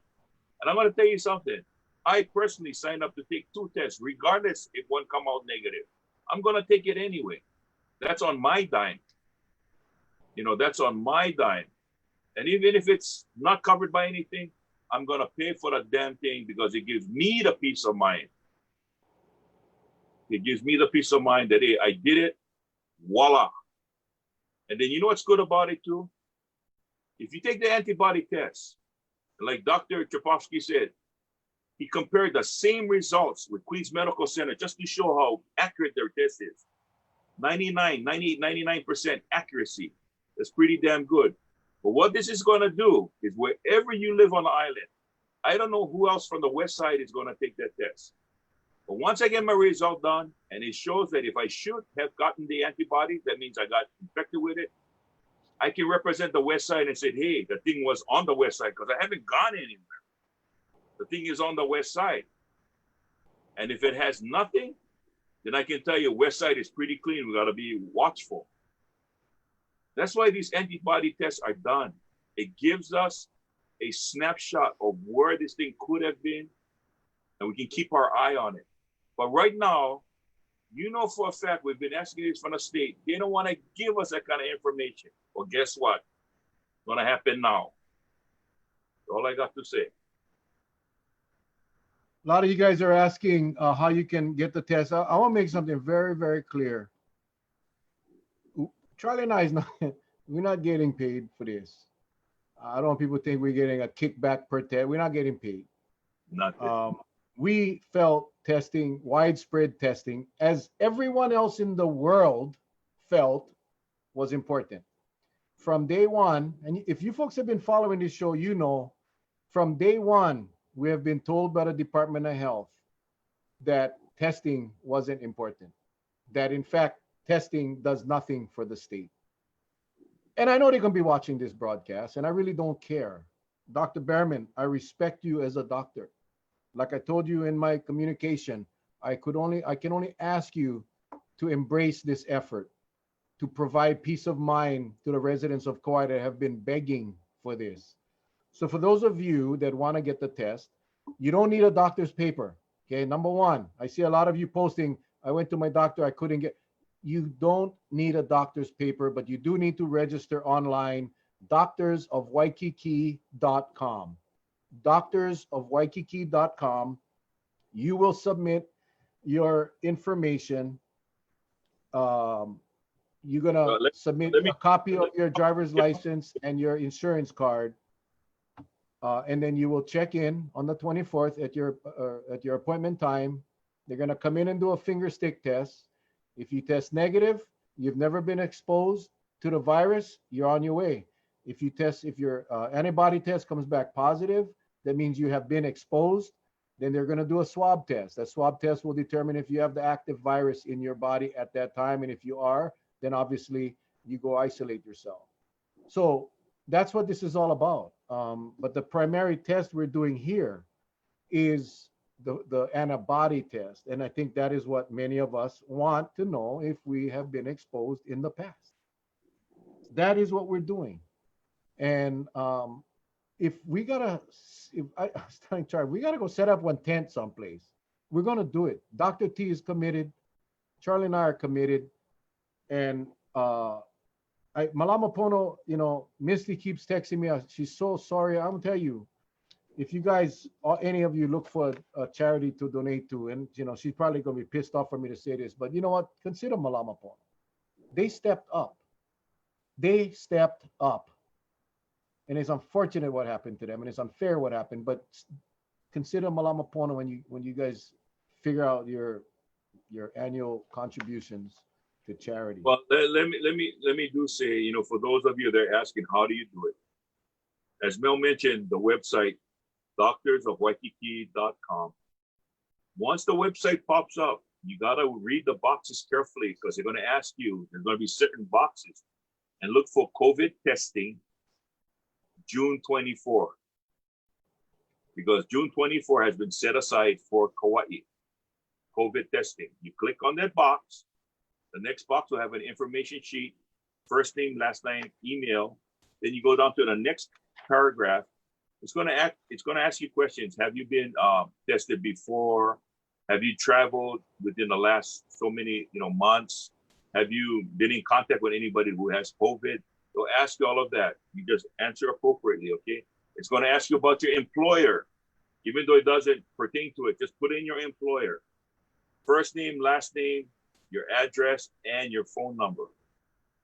And I'm going to tell you something. I personally signed up to take 2 tests, regardless if one come out negative. I'm going to take it anyway. That's on my dime. You know, that's on my dime. And even if it's not covered by anything, I'm going to pay for the damn thing because it gives me the peace of mind. It gives me the peace of mind that, hey, I did it, voila. And then you know what's good about it too? If you take the antibody test, like Dr. Chapovsky said, he compared the same results with Queens Medical Center just to show how accurate their test is. 99% accuracy. That's pretty damn good. But what this is going to do is wherever you live on the island, I don't know who else from the west side is going to take that test. But once I get my result done, and it shows that if I should have gotten the antibodies, that means I got infected with it, I can represent the west side and say, hey, the thing was on the west side because I haven't gone anywhere. The thing is on the west side. And if it has nothing, then I can tell you west side is pretty clean. We got to be watchful. That's why these antibody tests are done. It gives us a snapshot of where this thing could have been, and we can keep our eye on it. But right now, you know for a fact, we've been asking this from the state. They don't want to give us that kind of information. Well, guess what? It's going to happen now. That's all I got to say. A lot of you guys are asking how you can get the test. I want to make something very, very clear. Charlie and I we're not getting paid for this. I don't want people to think we're getting a kickback per test. We're not getting paid. Nothing. We felt testing, widespread testing, as everyone else in the world felt was important. From day one, and if you folks have been following this show, you know, from day one, we have been told by the Department of Health that testing wasn't important. That in fact, testing does nothing for the state. And I know they're going to be watching this broadcast, and I really don't care. Dr. Behrman, I respect you as a doctor. Like I told you in my communication, I can only ask you to embrace this effort to provide peace of mind to the residents of Kauai that have been begging for this. So for those of you that want to get the test, you don't need a doctor's paper. Okay, number one, I see a lot of you posting, I went to my doctor, I couldn't get. You don't need a doctor's paper, but you do need to register online, doctorsofwaikiki.com. Doctorsofwaikiki.com. You will submit your information. You're gonna submit a copy of your driver's license and your insurance card, and then you will check in on the 24th at your appointment time. They're gonna come in and do a finger stick test. If you test negative, you've never been exposed to the virus, you're on your way. If your antibody test comes back positive, that means you have been exposed. Then they're going to do a swab test. That swab test will determine if you have the active virus in your body at that time. And if you are, then obviously you go isolate yourself. So that's what this is all about. But the primary test we're doing here is the antibody test. And I think that is what many of us want to know if we have been exposed in the past. That is what we're doing. And if we gotta, if I was telling Charlie, we gotta go set up one tent someplace. We're gonna do it. Dr. T is committed. Charlie and I are committed. And Malama Pono, Misty keeps texting me. She's so sorry. I'm gonna tell you, if you guys, or any of you, look for a charity to donate to, and she's probably gonna be pissed off for me to say this, but you know what? Consider Malama Pono. They stepped up. They stepped up. And it's unfortunate what happened to them, and it's unfair what happened. But consider Malama Pono when you guys figure out your annual contributions to charity. Well, let me do say, for those of you that are asking, how do you do it? As Mel mentioned, the website, doctorsofwaikiki.com. Once the website pops up, you gotta read the boxes carefully, because they're gonna ask you. There's gonna be certain boxes, and look for COVID testing. June 24, because June 24 has been set aside for Kauai COVID testing. You click on that box. The next box will have an information sheet, first name, last name, email. Then you go down to the next paragraph. It's going to ask you questions. Have you been tested before? Have you traveled within the last so many months? Have you been in contact with anybody who has COVID? They'll ask you all of that. You just answer appropriately, okay? It's going to ask you about your employer. Even though it doesn't pertain to it, just put in your employer. First name, last name, your address, and your phone number.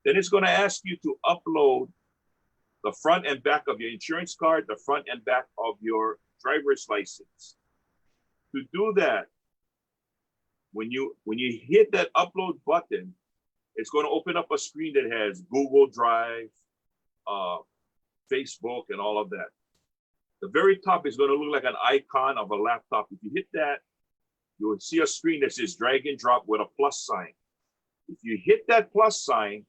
Then it's going to ask you to upload the front and back of your insurance card, the front and back of your driver's license. To do that, when you hit that upload button, it's going to open up a screen that has Google Drive, Facebook, and all of that. The very top is going to look like an icon of a laptop. If you hit that, you will see a screen that says drag and drop with a plus sign. If you hit that plus sign,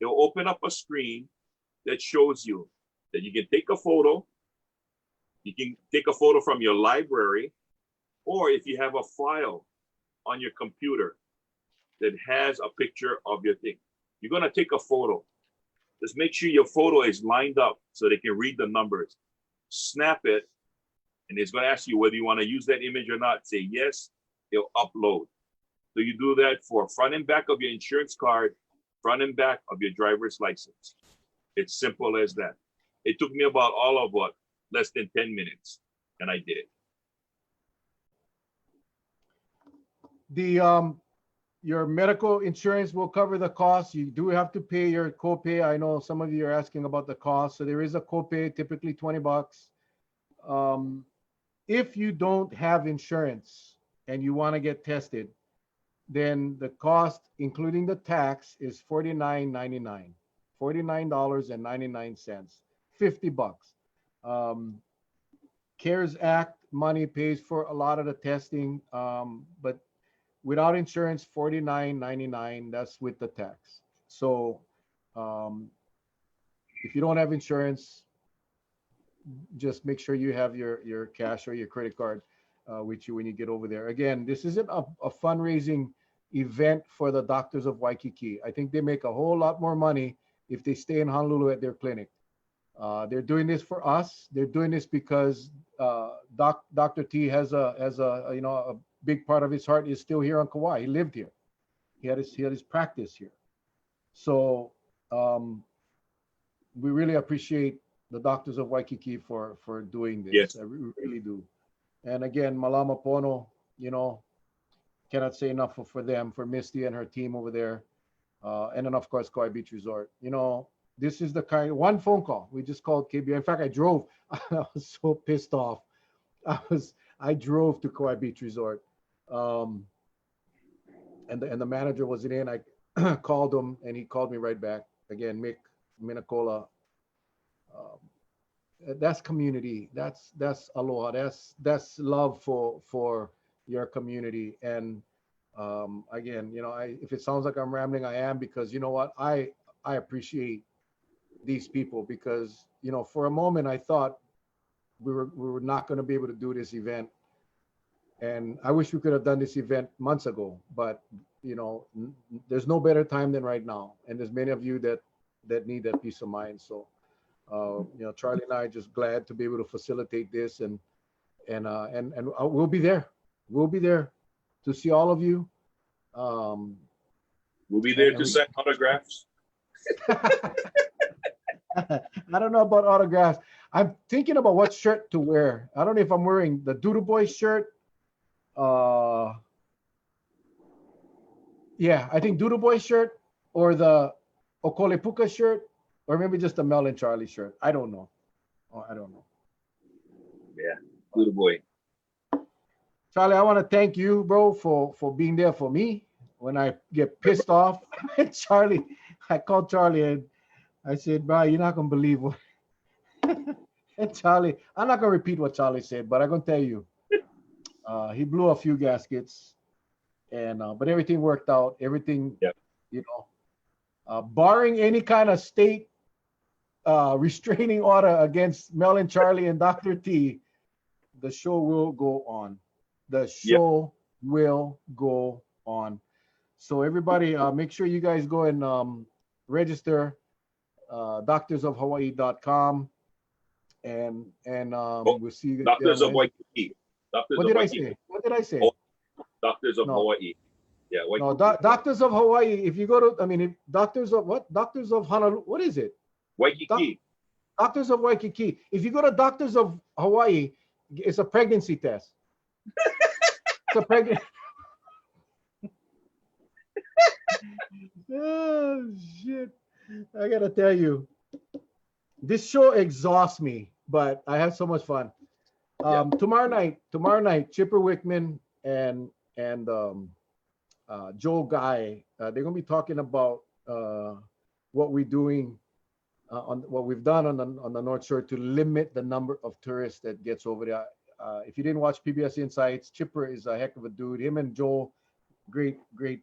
it will open up a screen that shows you that you can take a photo. You can take a photo from your library, or if you have a file on your computer that has a picture of your thing, you're going to take a photo. Just make sure your photo is lined up so they can read the numbers. Snap it, and it's going to ask you whether you want to use that image or not. Say yes, it'll upload. So you do that for front and back of your insurance card, front and back of your driver's license. It's simple as that. It took me about less than 10 minutes, and I did it. Your medical insurance will cover the cost. You do have to pay your copay. I know some of you are asking about the cost. So there is a copay, typically $20. If you don't have insurance and you want to get tested, then the cost, including the tax, is $49.99. $49.99, $50. CARES Act money pays for a lot of the testing, but without insurance, $49.99. That's with the tax. So if you don't have insurance, just make sure you have your cash or your credit card with you when you get over there. Again, this isn't a fundraising event for the doctors of Waikiki. I think they make a whole lot more money if they stay in Honolulu at their clinic. They're doing this for us. They're doing this because Dr. T has a you know, a big part of his heart is still here on Kauai. He lived here. He had his practice here. So we really appreciate the doctors of Waikiki for doing this. Yes. I really do. And again, Malama Pono, you know, cannot say enough for them, for Misty and her team over there. And then of course, Kauai Beach Resort. You know, this is the kind, one phone call. We just called KBR. In fact, I drove. I was so pissed off. I drove to Kauai Beach Resort. And the manager wasn't in. I called him and he called me right back. Again, Mick Minacola. That's community. That's aloha. That's love for your community. And again, you know, if it sounds like I'm rambling, I am, because you know what, I appreciate these people, because you know, for a moment I thought we were not going to be able to do this event, and I wish we could have done this event months ago. But you know, there's no better time than right now, and there's many of you that need that peace of mind. So you know, Charlie and I are just glad to be able to facilitate this, and we'll be there. We'll be there to see all of you. We'll be there to sign autographs. I don't know about autographs. I'm thinking about what shirt to wear. I don't know if I'm wearing the Doodle Boy shirt. Yeah, I think Doodle Boy shirt, or the Okolepuka shirt, or maybe just the Mel and Charlie shirt. I don't know. I don't know. Yeah, Doodle Boy. Charlie, I want to thank you, bro, for being there for me when I get pissed off. Charlie, I called Charlie and I said, bro, you're not going to believe what. And Charlie, I'm not going to repeat what Charlie said, but I'm going to tell you, he blew a few gaskets, and but everything worked out. Everything, yep. You know, barring any kind of state restraining order against Mel and Charlie and Dr. T, the show will go on. The show will go on. So everybody, make sure you guys go and register doctorsofhawaii.com, and we'll see you. Doctors of Waikiki. What did I say? What did I say? Oh, Doctors of Hawaii. Yeah, Waikiki. No, Doctors of Hawaii. If you go to, I mean, if Doctors of what? Doctors of Honolulu. What is it? Waikiki. Doctors of Waikiki. If you go to Doctors of Hawaii, it's a pregnancy test. It's a pregnant. Oh shit! I gotta tell you, this show exhausts me, but I have so much fun. Tomorrow night, Chipper Wickman and Joe Guy, they're gonna be talking about what we're doing on what we've done on the North Shore to limit the number of tourists that gets over there. If you didn't watch PBS Insights, Chipper is a heck of a dude. Him and Joe, great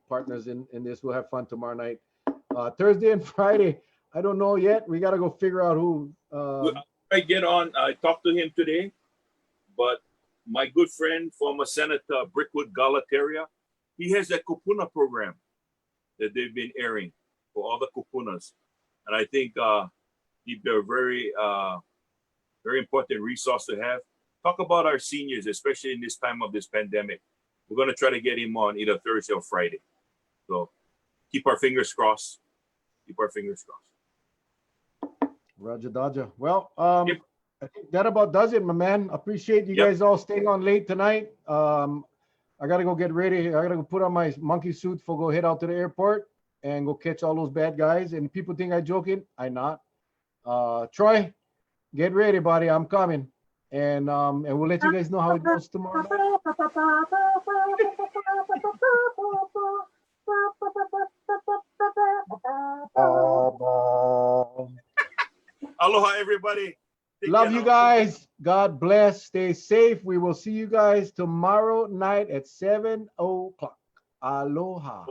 partners in this. We'll have fun tomorrow night. Thursday and Friday, I don't know yet. We got to go figure out who. I get on. I talked to him today, but my good friend, former Senator Brickwood Galateria, he has a kupuna program that they've been airing for all the kupunas, and I think he'd be a very important resource to have. Talk about our seniors, especially in this time of this pandemic. We're going to try to get him on either Thursday or Friday. So keep our fingers crossed. Keep our fingers crossed. Roger Dodger. Well, I think that about does it, my man. Appreciate you guys all staying on late tonight. I got to go get ready. I got to go put on my monkey suit for go head out to the airport and go catch all those bad guys. And people think I'm joking. I'm not. Troy, get ready, buddy. I'm coming. And we'll let you guys know how it goes tomorrow night. Aloha, everybody. Love you guys. God bless. Stay safe. We will see you guys tomorrow night at 7 o'clock. Aloha.